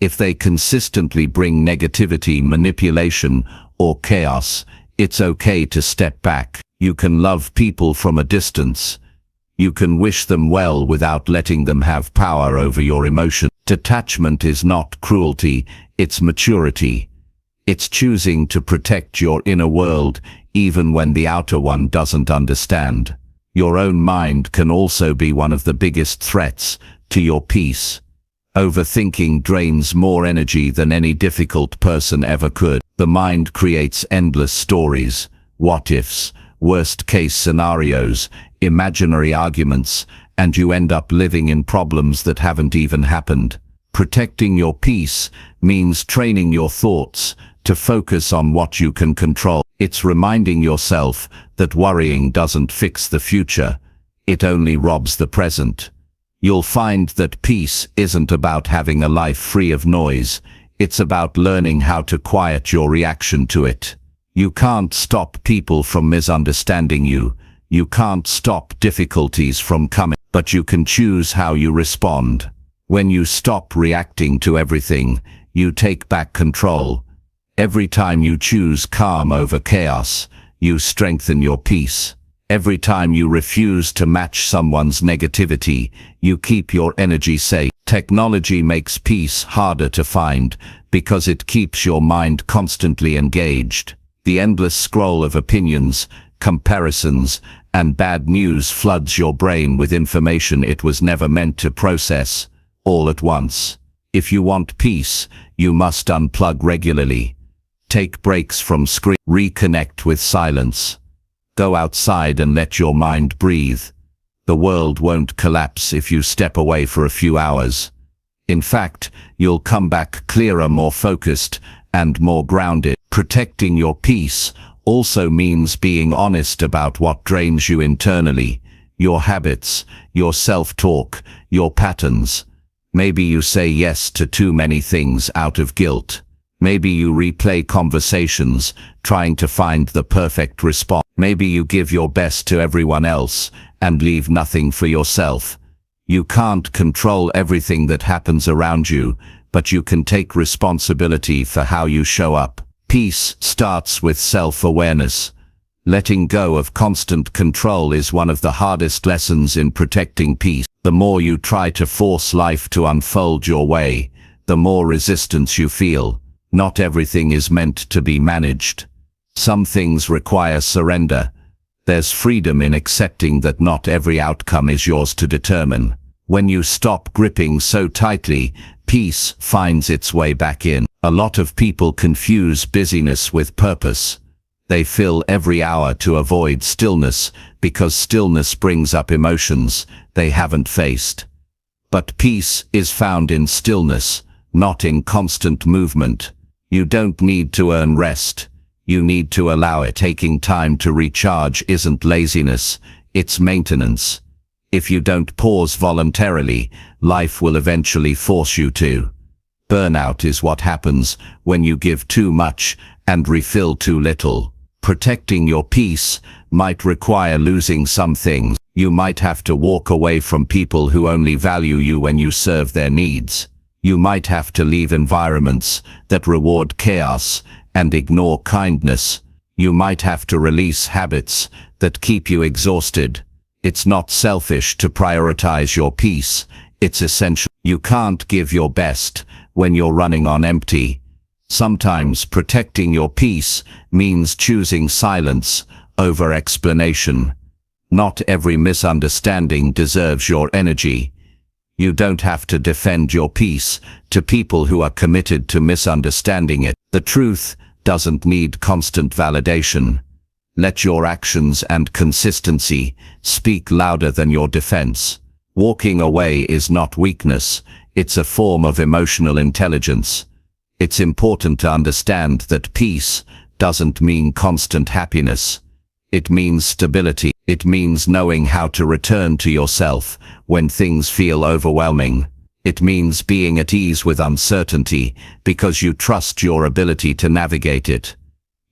If they consistently bring negativity, manipulation, or chaos, it's okay to step back. You can love people from a distance. You can wish them well without letting them have power over your emotions. Detachment is not cruelty, it's maturity. It's choosing to protect your inner world even when the outer one doesn't understand. Your own mind can also be one of the biggest threats to your peace. Overthinking drains more energy than any difficult person ever could. The mind creates endless stories, what-ifs, worst-case scenarios, imaginary arguments, and you end up living in problems that haven't even happened. Protecting your peace means training your thoughts to focus on what you can control. It's reminding yourself that worrying doesn't fix the future, it only robs the present. You'll find that peace isn't about having a life free of noise, it's about learning how to quiet your reaction to it. You can't stop people from misunderstanding you, you can't stop difficulties from coming, but you can choose how you respond. When you stop reacting to everything, you take back control. Every time you choose calm over chaos, you strengthen your peace. Every time you refuse to match someone's negativity, you keep your energy safe. Technology makes peace harder to find because it keeps your mind constantly engaged. The endless scroll of opinions, comparisons, and bad news floods your brain with information it was never meant to process, all at once. If you want peace, you must unplug regularly. Take breaks from screen. Reconnect with silence. Go outside and let your mind breathe. The world won't collapse if you step away for a few hours. In fact, you'll come back clearer, more focused, and more grounded. Protecting your peace also means being honest about what drains you internally, your habits, your self-talk, your patterns. Maybe you say yes to too many things out of guilt. Maybe you replay conversations, trying to find the perfect response. Maybe you give your best to everyone else and leave nothing for yourself. You can't control everything that happens around you, but you can take responsibility for how you show up. Peace starts with self-awareness. Letting go of constant control is one of the hardest lessons in protecting peace. The more you try to force life to unfold your way, the more resistance you feel. Not everything is meant to be managed. Some things require surrender. There's freedom in accepting that not every outcome is yours to determine. When you stop gripping so tightly, peace finds its way back in. A lot of people confuse busyness with purpose. They fill every hour to avoid stillness because stillness brings up emotions they haven't faced. But peace is found in stillness, not in constant movement. You don't need to earn rest. You need to allow it. Taking time to recharge isn't laziness, it's maintenance. If you don't pause voluntarily, life will eventually force you to. Burnout is what happens when you give too much and refill too little. Protecting your peace might require losing some things. You might have to walk away from people who only value you when you serve their needs. You might have to leave environments that reward chaos and ignore kindness. You might have to release habits that keep you exhausted. It's not selfish to prioritize your peace. It's essential. You can't give your best when you're running on empty. Sometimes protecting your peace means choosing silence over explanation. Not every misunderstanding deserves your energy. You don't have to defend your peace to people who are committed to misunderstanding it. The truth doesn't need constant validation. Let your actions and consistency speak louder than your defense. Walking away is not weakness, it's a form of emotional intelligence. It's important to understand that peace doesn't mean constant happiness. It means stability. It means knowing how to return to yourself when things feel overwhelming. It means being at ease with uncertainty because you trust your ability to navigate it.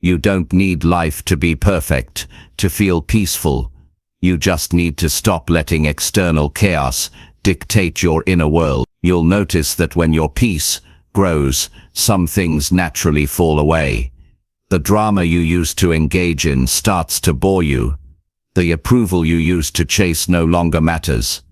You don't need life to be perfect to feel peaceful. You just need to stop letting external chaos dictate your inner world. You'll notice that when your peace grows, some things naturally fall away. The drama you used to engage in starts to bore you. The approval you used to chase no longer matters.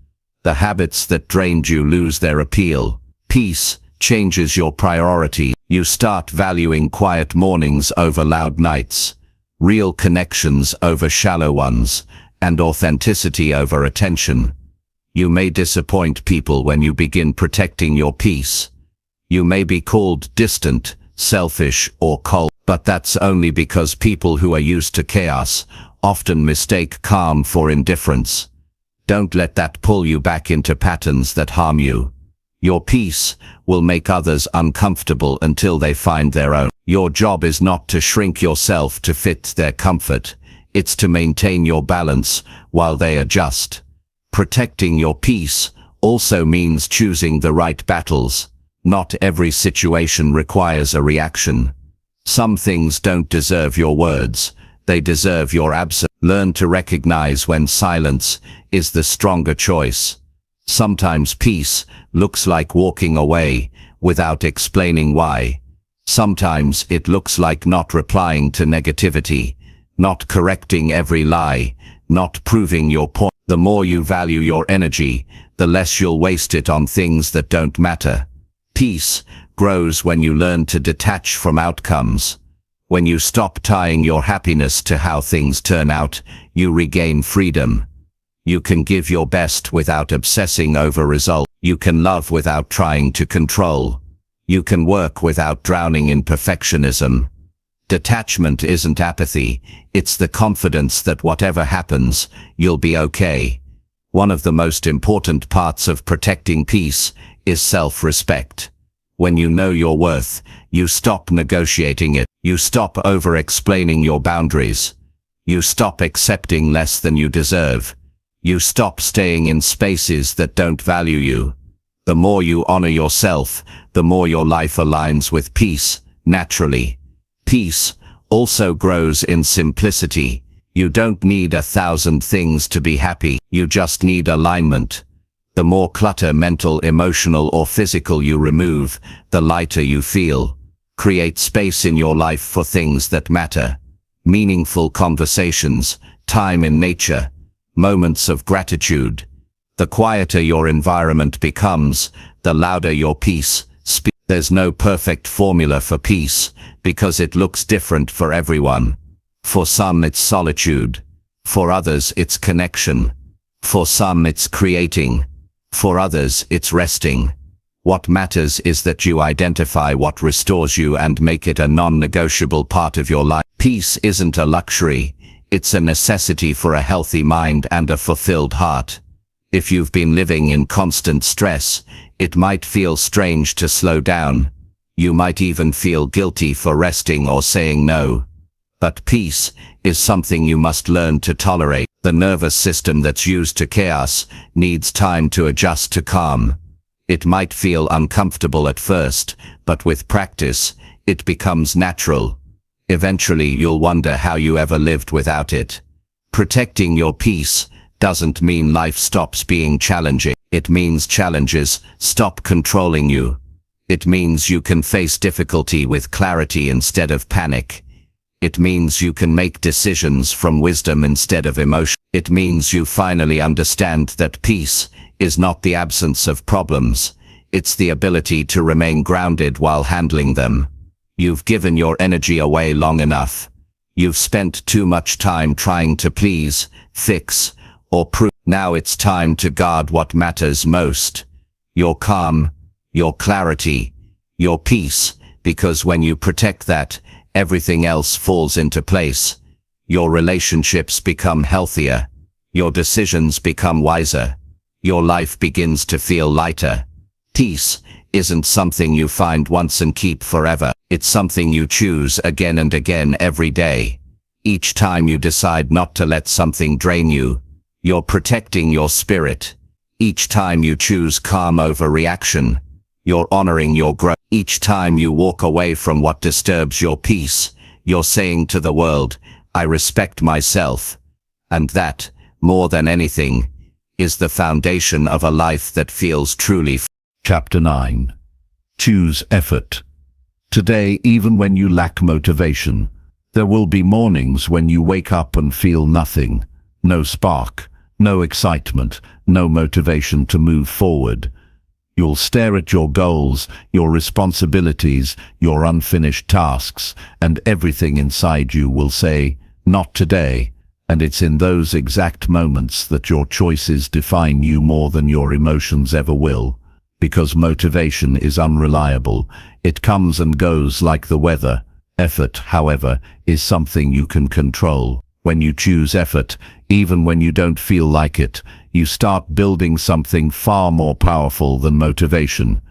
The habits that drained you lose their appeal. Peace changes your priority. You start valuing quiet mornings over loud nights, real connections over shallow ones, and authenticity over attention. You may disappoint people when you begin protecting your peace. You may be called distant, selfish, or cold, but that's only because people who are used to chaos often mistake calm for indifference. Don't let that pull you back into patterns that harm you. Your peace will make others uncomfortable until they find their own. Your job is not to shrink yourself to fit their comfort. It's to maintain your balance while they adjust. Protecting your peace also means choosing the right battles. Not every situation requires a reaction. Some things don't deserve your words. They deserve your absence. Learn to recognize when silence is the stronger choice. Sometimes peace looks like walking away without explaining why. Sometimes it looks like not replying to negativity, not correcting every lie, not proving your point. The more you value your energy, the less you'll waste it on things that don't matter. Peace grows when you learn to detach from outcomes. When you stop tying your happiness to how things turn out, you regain freedom. You can give your best without obsessing over results. You can love without trying to control. You can work without drowning in perfectionism. Detachment isn't apathy, it's the confidence that whatever happens, you'll be okay. One of the most important parts of protecting peace is self-respect. When you know your worth, you stop negotiating it. You stop over-explaining your boundaries. You stop accepting less than you deserve. You stop staying in spaces that don't value you. The more you honor yourself, the more your life aligns with peace, naturally. Peace also grows in simplicity. You don't need 1,000 things to be happy. You just need alignment. The more clutter, mental, emotional, or physical you remove, the lighter you feel. Create space in your life for things that matter. Meaningful conversations, time in nature, moments of gratitude. The quieter your environment becomes, the louder your peace speaks. There's no perfect formula for peace, because it looks different for everyone. For some it's solitude. For others it's connection. For some it's creating. For others it's resting. What matters is that you identify what restores you and make it a non-negotiable part of your life. Peace isn't a luxury, it's a necessity for a healthy mind and a fulfilled heart. If you've been living in constant stress, it might feel strange to slow down. You might even feel guilty for resting or saying no. But peace is something you must learn to tolerate. The nervous system that's used to chaos needs time to adjust to calm. It might feel uncomfortable at first, but with practice, it becomes natural. Eventually you'll wonder how you ever lived without it. Protecting your peace doesn't mean life stops being challenging. It means challenges stop controlling you. It means you can face difficulty with clarity instead of panic. It means you can make decisions from wisdom instead of emotion. It means you finally understand that peace is not the absence of problems. It's the ability to remain grounded while handling them. You've given your energy away long enough. You've spent too much time trying to please, fix, or prove. Now it's time to guard what matters most. Your calm, your clarity, your peace, because when you protect that, everything else falls into place. Your relationships become healthier. Your decisions become wiser. Your life begins to feel lighter. Peace isn't something you find once and keep forever. It's something you choose again and again every day. Each time you decide not to let something drain you, you're protecting your spirit. Each time you choose calm over reaction, you're honoring your growth. Each time you walk away from what disturbs your peace, you're saying to the world, I respect myself. And that, more than anything, is the foundation of a life that feels truly free. Chapter 9. Choose effort. Today, even when you lack motivation, there will be mornings when you wake up and feel nothing. No spark, no excitement, no motivation to move forward. You'll stare at your goals, your responsibilities, your unfinished tasks, and everything inside you will say, not today. And it's in those exact moments that your choices define you more than your emotions ever will. Because motivation is unreliable. It comes and goes like the weather. Effort, however, is something you can control. When you choose effort, even when you don't feel like it, you start building something far more powerful than motivation.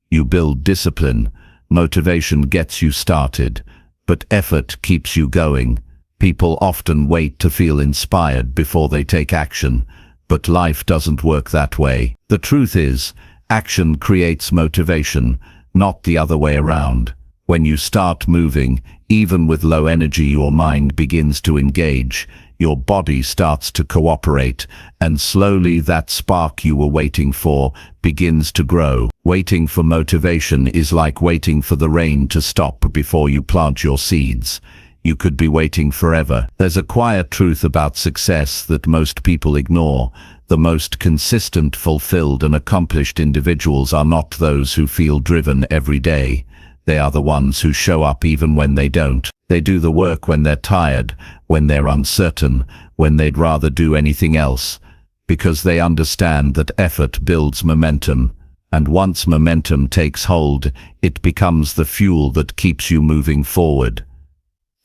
You build discipline. Motivation gets you started, but effort keeps you going. People often wait to feel inspired before they take action, but life doesn't work that way. The truth is, action creates motivation, not the other way around. When you start moving, even with low energy, your mind begins to engage, your body starts to cooperate, and slowly that spark you were waiting for begins to grow. Waiting for motivation is like waiting for the rain to stop before you plant your seeds. You could be waiting forever. There's a quiet truth about success that most people ignore. The most consistent, fulfilled, and accomplished individuals are not those who feel driven every day. They are the ones who show up even when they don't. They do the work when they're tired, when they're uncertain, when they'd rather do anything else, because they understand that effort builds momentum. And once momentum takes hold, it becomes the fuel that keeps you moving forward.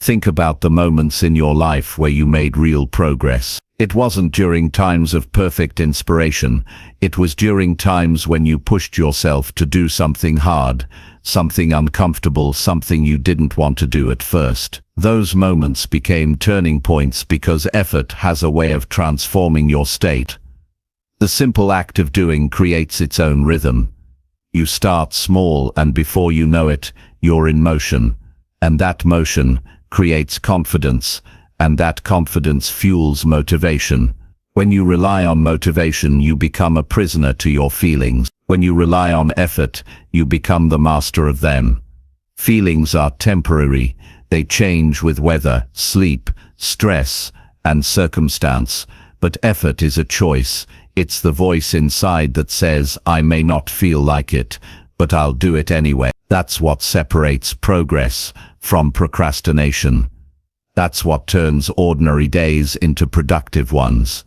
Think about the moments in your life where you made real progress. It wasn't during times of perfect inspiration. It was during times when you pushed yourself to do something hard, something uncomfortable, something you didn't want to do at first. Those moments became turning points because effort has a way of transforming your state. The simple act of doing creates its own rhythm. You start small, and before you know it, you're in motion. And that motion creates confidence, and that confidence fuels motivation. When you rely on motivation, you become a prisoner to your feelings. When you rely on effort, you become the master of them. Feelings are temporary. They change with weather, sleep, stress, and circumstance. But effort is a choice. It's the voice inside that says, I may not feel like it, but I'll do it anyway. That's what separates progress from procrastination. That's what turns ordinary days into productive ones.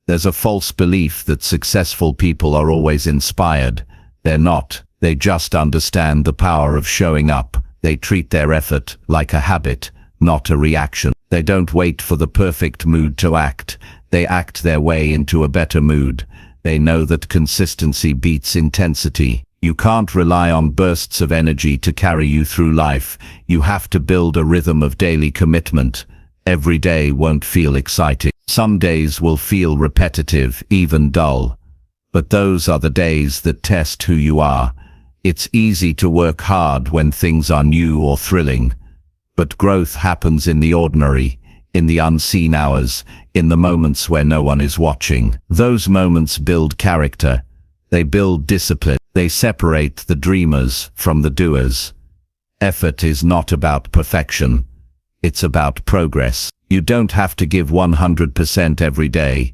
There's a false belief that successful people are always inspired. They're not. They just understand the power of showing up. They treat their effort like a habit, not a reaction. They don't wait for the perfect mood to act. They act their way into a better mood. They know that consistency beats intensity. You can't rely on bursts of energy to carry you through life. You have to build a rhythm of daily commitment. Every day won't feel exciting. Some days will feel repetitive, even dull. But those are the days that test who you are. It's easy to work hard when things are new or thrilling. But growth happens in the ordinary, in the unseen hours, in the moments where no one is watching. Those moments build character. They build discipline. They separate the dreamers from the doers. Effort is not about perfection. It's about progress. You don't have to give 100% every day.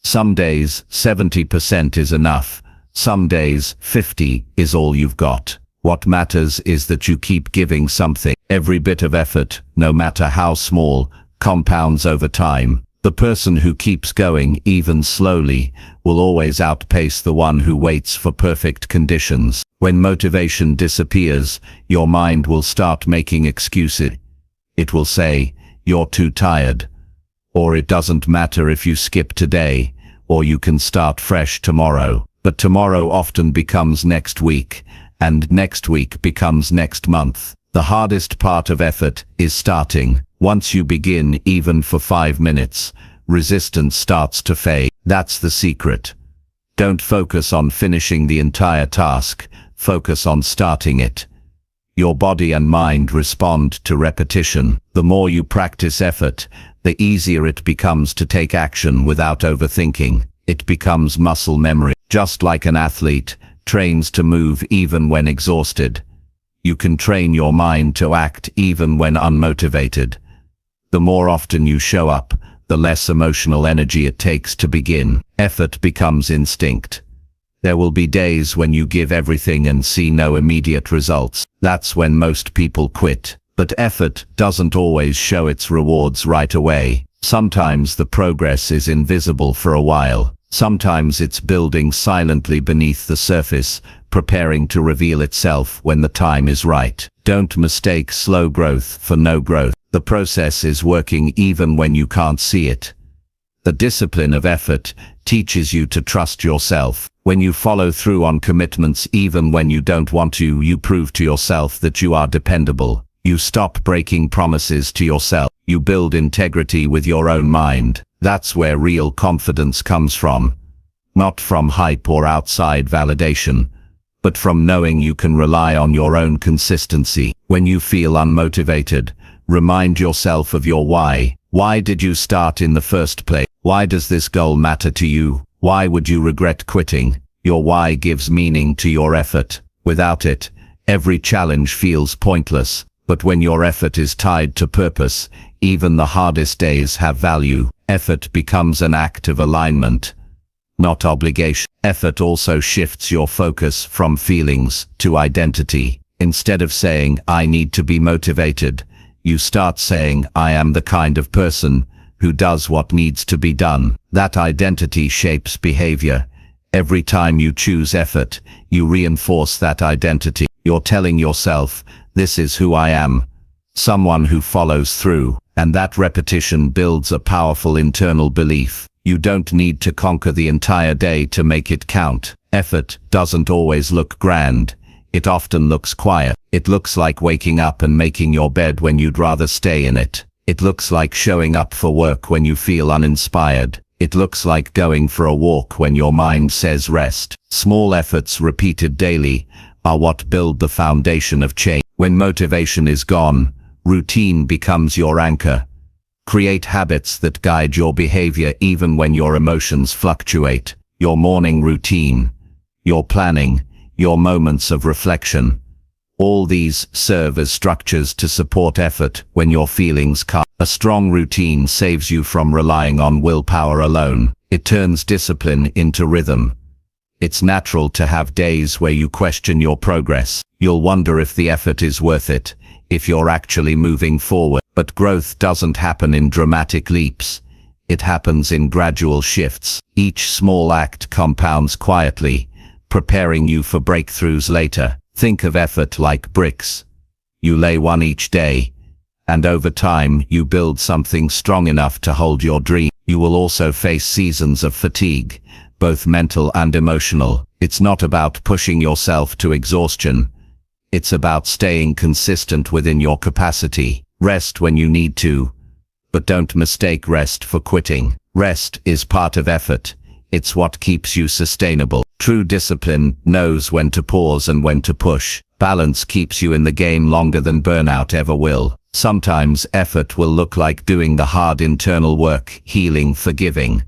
Some days 70% is enough. Some days 50 is all you've got. What matters is that you keep giving something. Every bit of effort, no matter how small, compounds over time. The person who keeps going, even slowly, will always outpace the one who waits for perfect conditions. When motivation disappears, your mind will start making excuses. It will say, "You're too tired," or "It doesn't matter if you skip today," or "You can start fresh tomorrow." But tomorrow often becomes next week, and next week becomes next month. The hardest part of effort is starting. Once you begin, even for 5 minutes, resistance starts to fade. That's the secret. Don't focus on finishing the entire task, focus on starting it. Your body and mind respond to repetition. The more you practice effort, the easier it becomes to take action without overthinking. It becomes muscle memory. Just like an athlete trains to move even when exhausted, you can train your mind to act even when unmotivated. The more often you show up, the less emotional energy it takes to begin. Effort becomes instinct. There will be days when you give everything and see no immediate results. That's when most people quit. But effort doesn't always show its rewards right away. Sometimes the progress is invisible for a while. Sometimes it's building silently beneath the surface, preparing to reveal itself when the time is right. Don't mistake slow growth for no growth. The process is working even when you can't see it. The discipline of effort teaches you to trust yourself. When you follow through on commitments even when you don't want to, you prove to yourself that you are dependable. You stop breaking promises to yourself. You build integrity with your own mind. That's where real confidence comes from. Not from hype or outside validation, but from knowing you can rely on your own consistency. When you feel unmotivated, remind yourself of your why. Why did you start in the first place? Why does this goal matter to you? Why would you regret quitting? Your why gives meaning to your effort. Without it, every challenge feels pointless. But when your effort is tied to purpose, even the hardest days have value. Effort becomes an act of alignment, not obligation. Effort also shifts your focus from feelings to identity. Instead of saying, "I need to be motivated," you start saying, "I am the kind of person who does what needs to be done." That identity shapes behavior. Every time you choose effort, you reinforce that identity. You're telling yourself, "This is who I am, someone who follows through." And that repetition builds a powerful internal belief. You don't need to conquer the entire day to make it count. Effort doesn't always look grand. It often looks quiet. It looks like waking up and making your bed when you'd rather stay in it. It looks like showing up for work when you feel uninspired. It looks like going for a walk when your mind says rest. Small efforts repeated daily are what build the foundation of change. When motivation is gone, routine becomes your anchor. Create habits that guide your behavior even when your emotions fluctuate. Your morning routine, your planning, your moments of reflection. All these serve as structures to support effort when your feelings calm. A strong routine saves you from relying on willpower alone. It turns discipline into rhythm. It's natural to have days where you question your progress. You'll wonder if the effort is worth it, if you're actually moving forward. But growth doesn't happen in dramatic leaps. It happens in gradual shifts. Each small act compounds quietly, preparing you for breakthroughs later. Think of effort like bricks. You lay one each day, and over time you build something strong enough to hold your dream. You will also face seasons of fatigue, both mental and emotional. It's not about pushing yourself to exhaustion. It's about staying consistent within your capacity. Rest when you need to, but don't mistake rest for quitting. Rest is part of effort. It's what keeps you sustainable. True discipline knows when to pause and when to push. Balance keeps you in the game longer than burnout ever will. Sometimes effort will look like doing the hard internal work, healing, forgiving,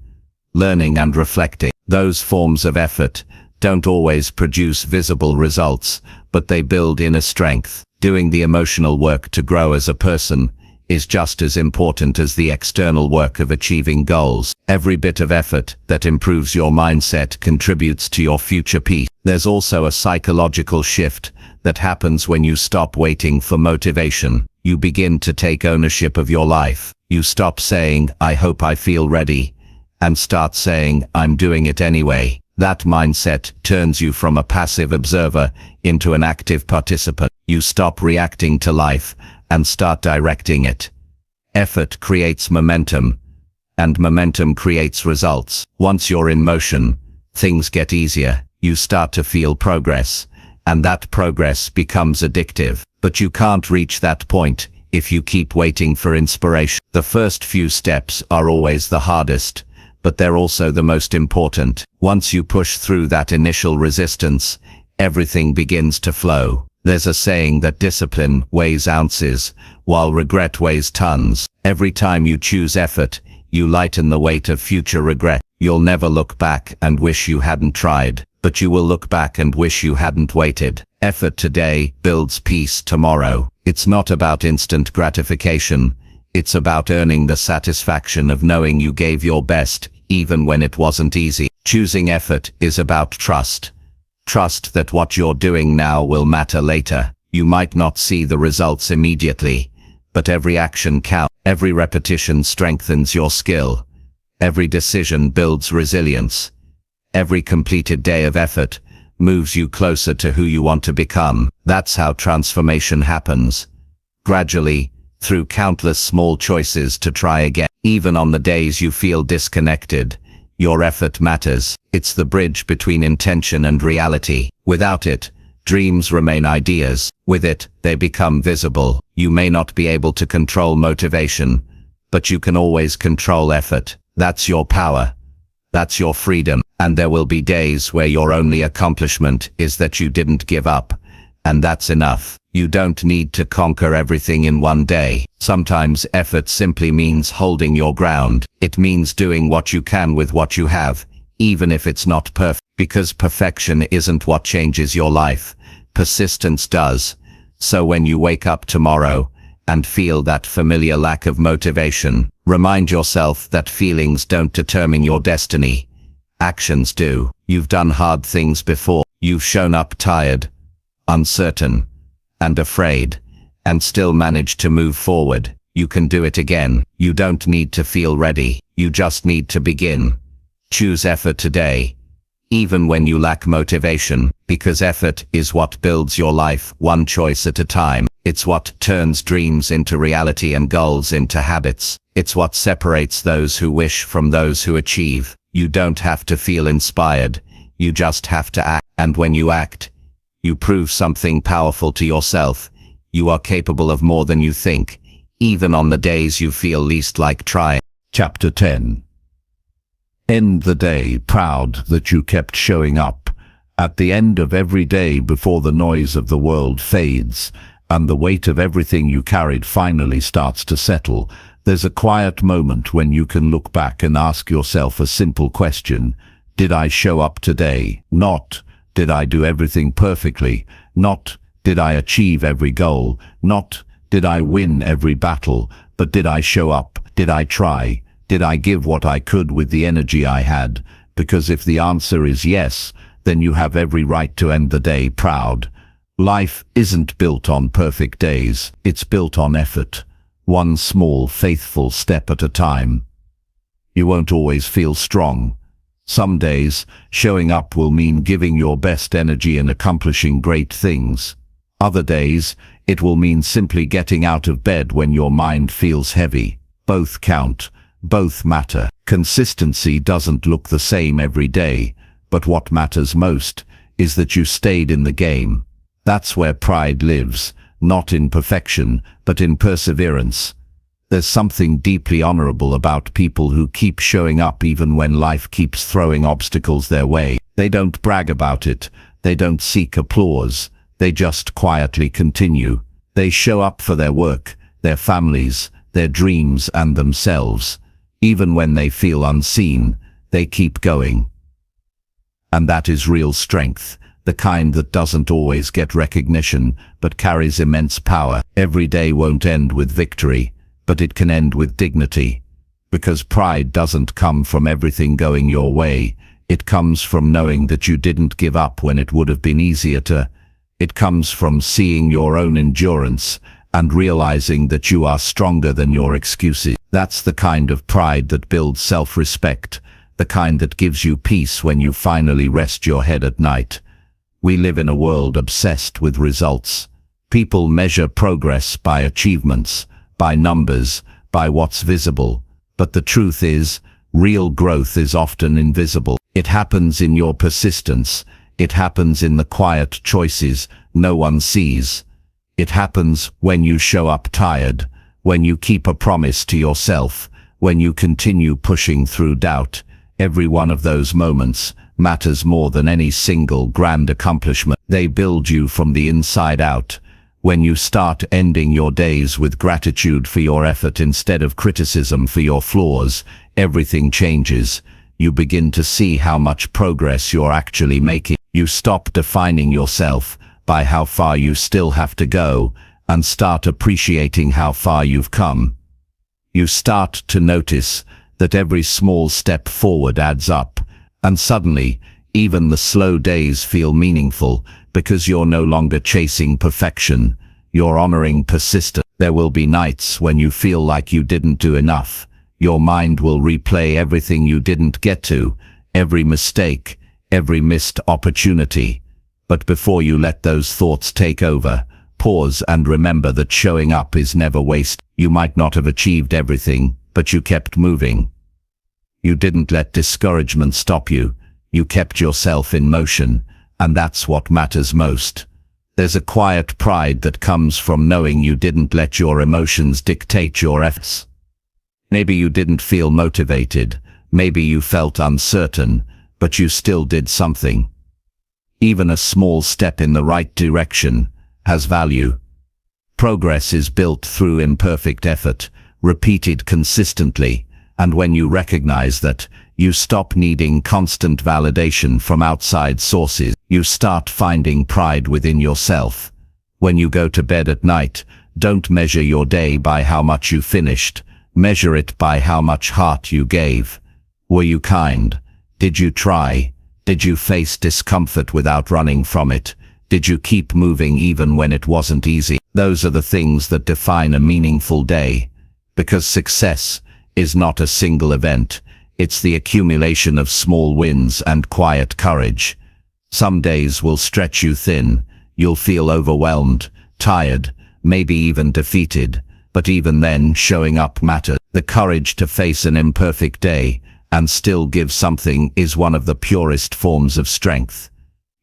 learning and reflecting. Those forms of effort don't always produce visible results, but they build inner strength. Doing the emotional work to grow as a person is just as important as the external work of achieving goals. Every bit of effort that improves your mindset contributes to your future peace. There's also a psychological shift that happens when you stop waiting for motivation. You begin to take ownership of your life. You stop saying, "I hope I feel ready," and start saying, "I'm doing it anyway." That mindset turns you from a passive observer into an active participant. You stop reacting to life and start directing it. Effort creates momentum, and momentum creates results. Once you're in motion, things get easier. You start to feel progress, and that progress becomes addictive. But you can't reach that point if you keep waiting for inspiration. The first few steps are always the hardest, but they're also the most important. Once you push through that initial resistance, everything begins to flow. There's a saying that discipline weighs ounces, while regret weighs tons. Every time you choose effort, you lighten the weight of future regret. You'll never look back and wish you hadn't tried, but you will look back and wish you hadn't waited. Effort today builds peace tomorrow. It's not about instant gratification. It's about earning the satisfaction of knowing you gave your best, even when it wasn't easy. Choosing effort is about trust. Trust that what you're doing now will matter later. You might not see the results immediately, but every action counts. Every repetition strengthens your skill. Every decision builds resilience. Every completed day of effort moves you closer to who you want to become. That's how transformation happens. Gradually, through countless small choices to try again. Even on the days you feel disconnected, your effort matters. It's the bridge between intention and reality. Without it, dreams remain ideas. With it, they become visible. You may not be able to control motivation, but you can always control effort. That's your power. That's your freedom. And there will be days where your only accomplishment is that you didn't give up. And that's enough. You don't need to conquer everything in one day. Sometimes effort simply means holding your ground. It means doing what you can with what you have, even if it's not perfect. Because perfection isn't what changes your life. Persistence does. So when you wake up tomorrow and feel that familiar lack of motivation, remind yourself that feelings don't determine your destiny. Actions do. You've done hard things before. You've shown up tired, uncertain, and afraid, and still managed to move forward. You can do it again. You don't need to feel ready. You just need to begin. Choose effort today, even when you lack motivation, because effort is what builds your life one choice at a time. It's what turns dreams into reality and goals into habits. It's what separates those who wish from those who achieve. You don't have to feel inspired. You just have to act. And when you act, you prove something powerful to yourself. You are capable of more than you think, even on the days you feel least like trying. Chapter 10. End the day proud that you kept showing up. At the end of every day, before the noise of the world fades and the weight of everything you carried finally starts to settle, there's a quiet moment when you can look back and ask yourself a simple question. Did I show up today? Not, did I do everything perfectly? Not, did I achieve every goal? Not, did I win every battle? But did I show up? Did I try? Did I give what I could with the energy I had? Because if the answer is yes, then you have every right to end the day proud. Life isn't built on perfect days. It's built on effort. One small, faithful step at a time. You won't always feel strong. Some days, showing up will mean giving your best energy and accomplishing great things. Other days, it will mean simply getting out of bed when your mind feels heavy. Both count. Both matter. Consistency doesn't look the same every day, but what matters most is that you stayed in the game. That's where pride lives, not in perfection, but in perseverance. There's something deeply honorable about people who keep showing up even when life keeps throwing obstacles their way. They don't brag about it. They don't seek applause. They just quietly continue. They show up for their work, their families, their dreams, and themselves. Even when they feel unseen, they keep going. And that is real strength, the kind that doesn't always get recognition, but carries immense power. Every day won't end with victory, but it can end with dignity. Because pride doesn't come from everything going your way. It comes from knowing that you didn't give up when it would have been easier to. It comes from seeing your own endurance and realizing that you are stronger than your excuses. That's the kind of pride that builds self-respect, the kind that gives you peace when you finally rest your head at night. We live in a world obsessed with results. People measure progress by achievements, by numbers, by what's visible. But the truth is, real growth is often invisible. It happens in your persistence. It happens in the quiet choices no one sees. It happens when you show up tired, when you keep a promise to yourself, when you continue pushing through doubt. Every one of those moments matters more than any single grand accomplishment. They build you from the inside out. When you start ending your days with gratitude for your effort instead of criticism for your flaws, everything changes. You begin to see how much progress you're actually making. You stop defining yourself by how far you still have to go and start appreciating how far you've come. You start to notice that every small step forward adds up, and suddenly, even the slow days feel meaningful because you're no longer chasing perfection, you're honoring persistence. There will be nights when you feel like you didn't do enough. Your mind will replay everything you didn't get to, every mistake, every missed opportunity. But before you let those thoughts take over, pause and remember that showing up is never wasted. You might not have achieved everything, but you kept moving. You didn't let discouragement stop you. You kept yourself in motion, and that's what matters most. There's a quiet pride that comes from knowing you didn't let your emotions dictate your efforts. Maybe you didn't feel motivated, maybe you felt uncertain, but you still did something. Even a small step in the right direction has value. Progress is built through imperfect effort, repeated consistently, and when you recognize that, you stop needing constant validation from outside sources. You start finding pride within yourself. When you go to bed at night, don't measure your day by how much you finished. Measure it by how much heart you gave. Were you kind? Did you try? Did you face discomfort without running from it? Did you keep moving even when it wasn't easy? Those are the things that define a meaningful day. Because success is not a single event. It's the accumulation of small wins and quiet courage. Some days will stretch you thin. You'll feel overwhelmed, tired, maybe even defeated. But even then, showing up matters. The courage to face an imperfect day and still give something is one of the purest forms of strength.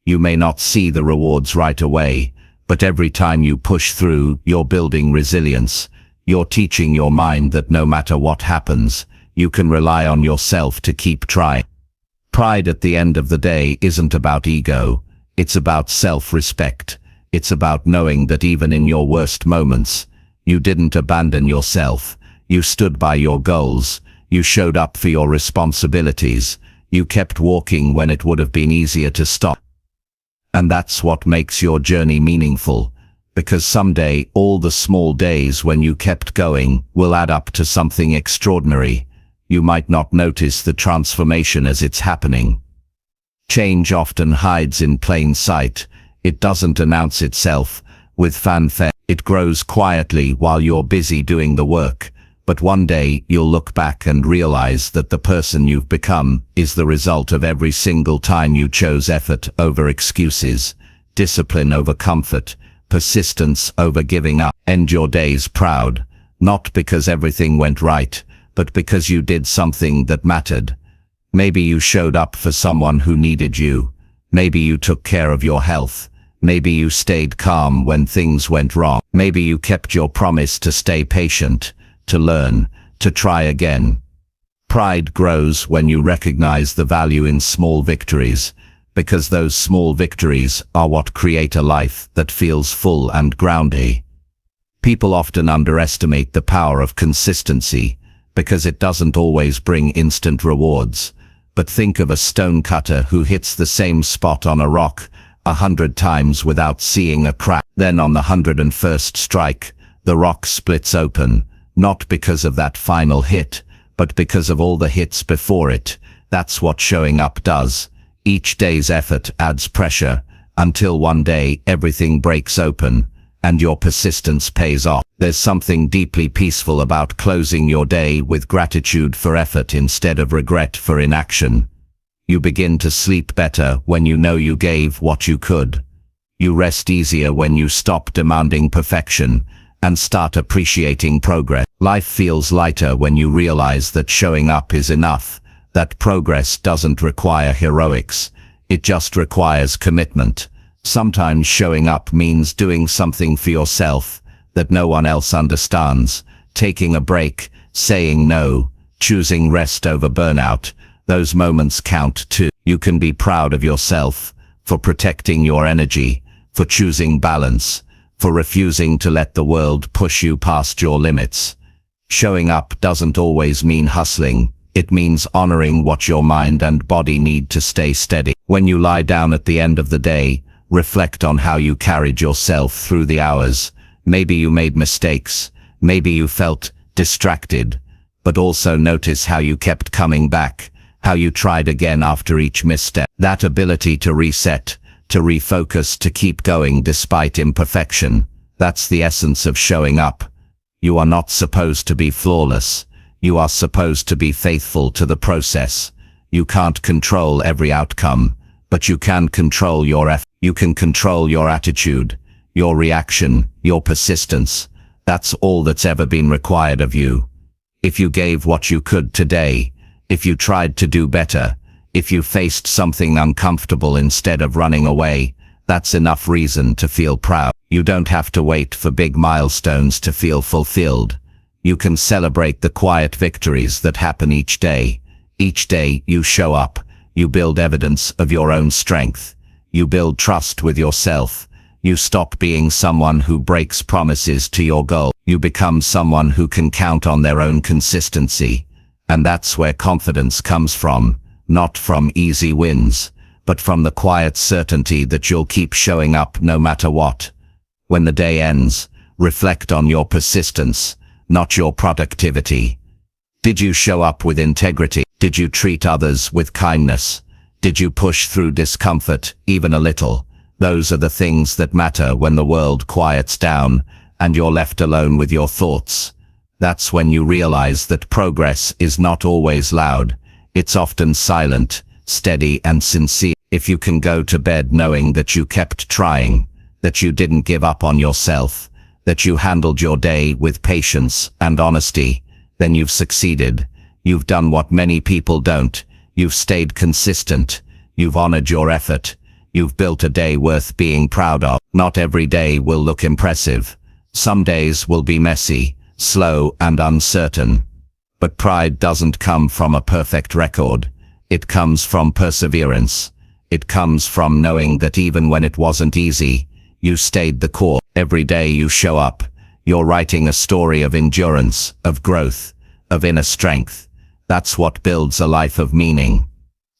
You may not see the rewards right away, but every time you push through, you're building resilience. You're teaching your mind that no matter what happens, you can rely on yourself to keep trying. Pride at the end of the day isn't about ego. It's about self-respect. It's about knowing that even in your worst moments, you didn't abandon yourself. You stood by your goals. You showed up for your responsibilities. You kept walking when it would have been easier to stop. And that's what makes your journey meaningful. Because someday, all the small days when you kept going will add up to something extraordinary. You might not notice the transformation as it's happening. Change often hides in plain sight. It doesn't announce itself with fanfare. It grows quietly while you're busy doing the work. But one day you'll look back and realize that the person you've become is the result of every single time you chose effort over excuses, discipline over comfort, persistence over giving up. End your days proud, not because everything went right, but because you did something that mattered. Maybe you showed up for someone who needed you. Maybe you took care of your health. Maybe you stayed calm when things went wrong. Maybe you kept your promise to stay patient, to learn, to try again. Pride grows when you recognize the value in small victories, because those small victories are what create a life that feels full and grounded. People often underestimate the power of consistency, because it doesn't always bring instant rewards. but think of a stonecutter who hits the same spot on a rock 100 times without seeing a crack. Then on the 101st strike, the rock splits open, not because of that final hit, but because of all the hits before it. That's what showing up does. Each day's effort adds pressure, until one day everything breaks open, and your persistence pays off. There's something deeply peaceful about closing your day with gratitude for effort instead of regret for inaction. You begin to sleep better when you know you gave what you could. You rest easier when you stop demanding perfection and start appreciating progress. Life feels lighter when you realize that showing up is enough, that progress doesn't require heroics, it just requires commitment. Sometimes showing up means doing something for yourself that no one else understands, taking a break, saying no, choosing rest over burnout. Those moments count too. You can be proud of yourself for protecting your energy, for choosing balance, for refusing to let the world push you past your limits. Showing up doesn't always mean hustling. It means honoring what your mind and body need to stay steady. When you lie down at the end of the day, reflect on how you carried yourself through the hours. Maybe you made mistakes, maybe you felt distracted, but also notice how you kept coming back, how you tried again after each misstep. That ability to reset, to refocus, to keep going despite imperfection, that's the essence of showing up. You are not supposed to be flawless. You are supposed to be faithful to the process. You can't control every outcome, but you can control your effort. You can control your attitude, your reaction, your persistence. That's all that's ever been required of you. If you gave what you could today, if you tried to do better, if you faced something uncomfortable instead of running away, that's enough reason to feel proud. You don't have to wait for big milestones to feel fulfilled. You can celebrate the quiet victories that happen each day. Each day you show up, you build evidence of your own strength. You build trust with yourself. You stop being someone who breaks promises to your goal. You become someone who can count on their own consistency. And that's where confidence comes from, not from easy wins, but from the quiet certainty that you'll keep showing up no matter what. When the day ends, reflect on your persistence, not your productivity. Did you show up with integrity? Did you treat others with kindness? Did you push through discomfort, even a little? Those are the things that matter when the world quiets down and you're left alone with your thoughts. That's when you realize that progress is not always loud. It's often silent, steady and sincere. If you can go to bed knowing that you kept trying, that you didn't give up on yourself, that you handled your day with patience and honesty, then you've succeeded. You've done what many people don't. You've stayed consistent. You've honored your effort. You've built a day worth being proud of. Not every day will look impressive. Some days will be messy, slow and uncertain. But pride doesn't come from a perfect record. It comes from perseverance. It comes from knowing that even when it wasn't easy, you stayed the course. Every day you show up, you're writing a story of endurance, of growth, of inner strength. That's what builds a life of meaning.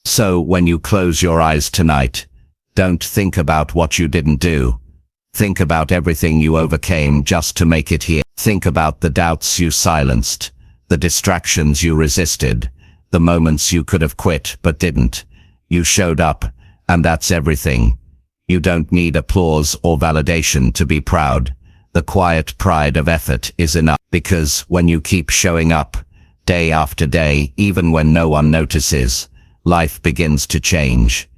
So when you close your eyes tonight, don't think about what you didn't do. Think about everything you overcame just to make it here. Think about the doubts you silenced, the distractions you resisted, the moments you could have quit but didn't. You showed up, and that's everything. You don't need applause or validation to be proud. The quiet pride of effort is enough, because when you keep showing up, day after day, even when no one notices, life begins to change.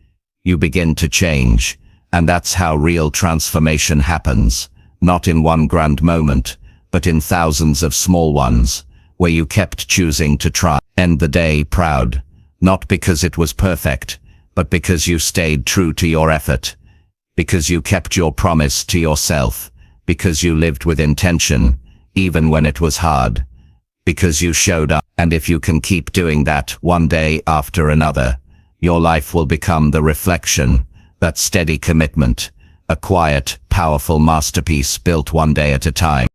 You begin to change, and that's how real transformation happens, not in one grand moment, but in thousands of small ones, where you kept choosing to try. End the day proud, not because it was perfect, but because you stayed true to your effort, because you kept your promise to yourself, because you lived with intention, even when it was hard, because you showed up. And if you can keep doing that one day after another, your life will become the reflection, that steady commitment, a quiet, powerful masterpiece built one day at a time.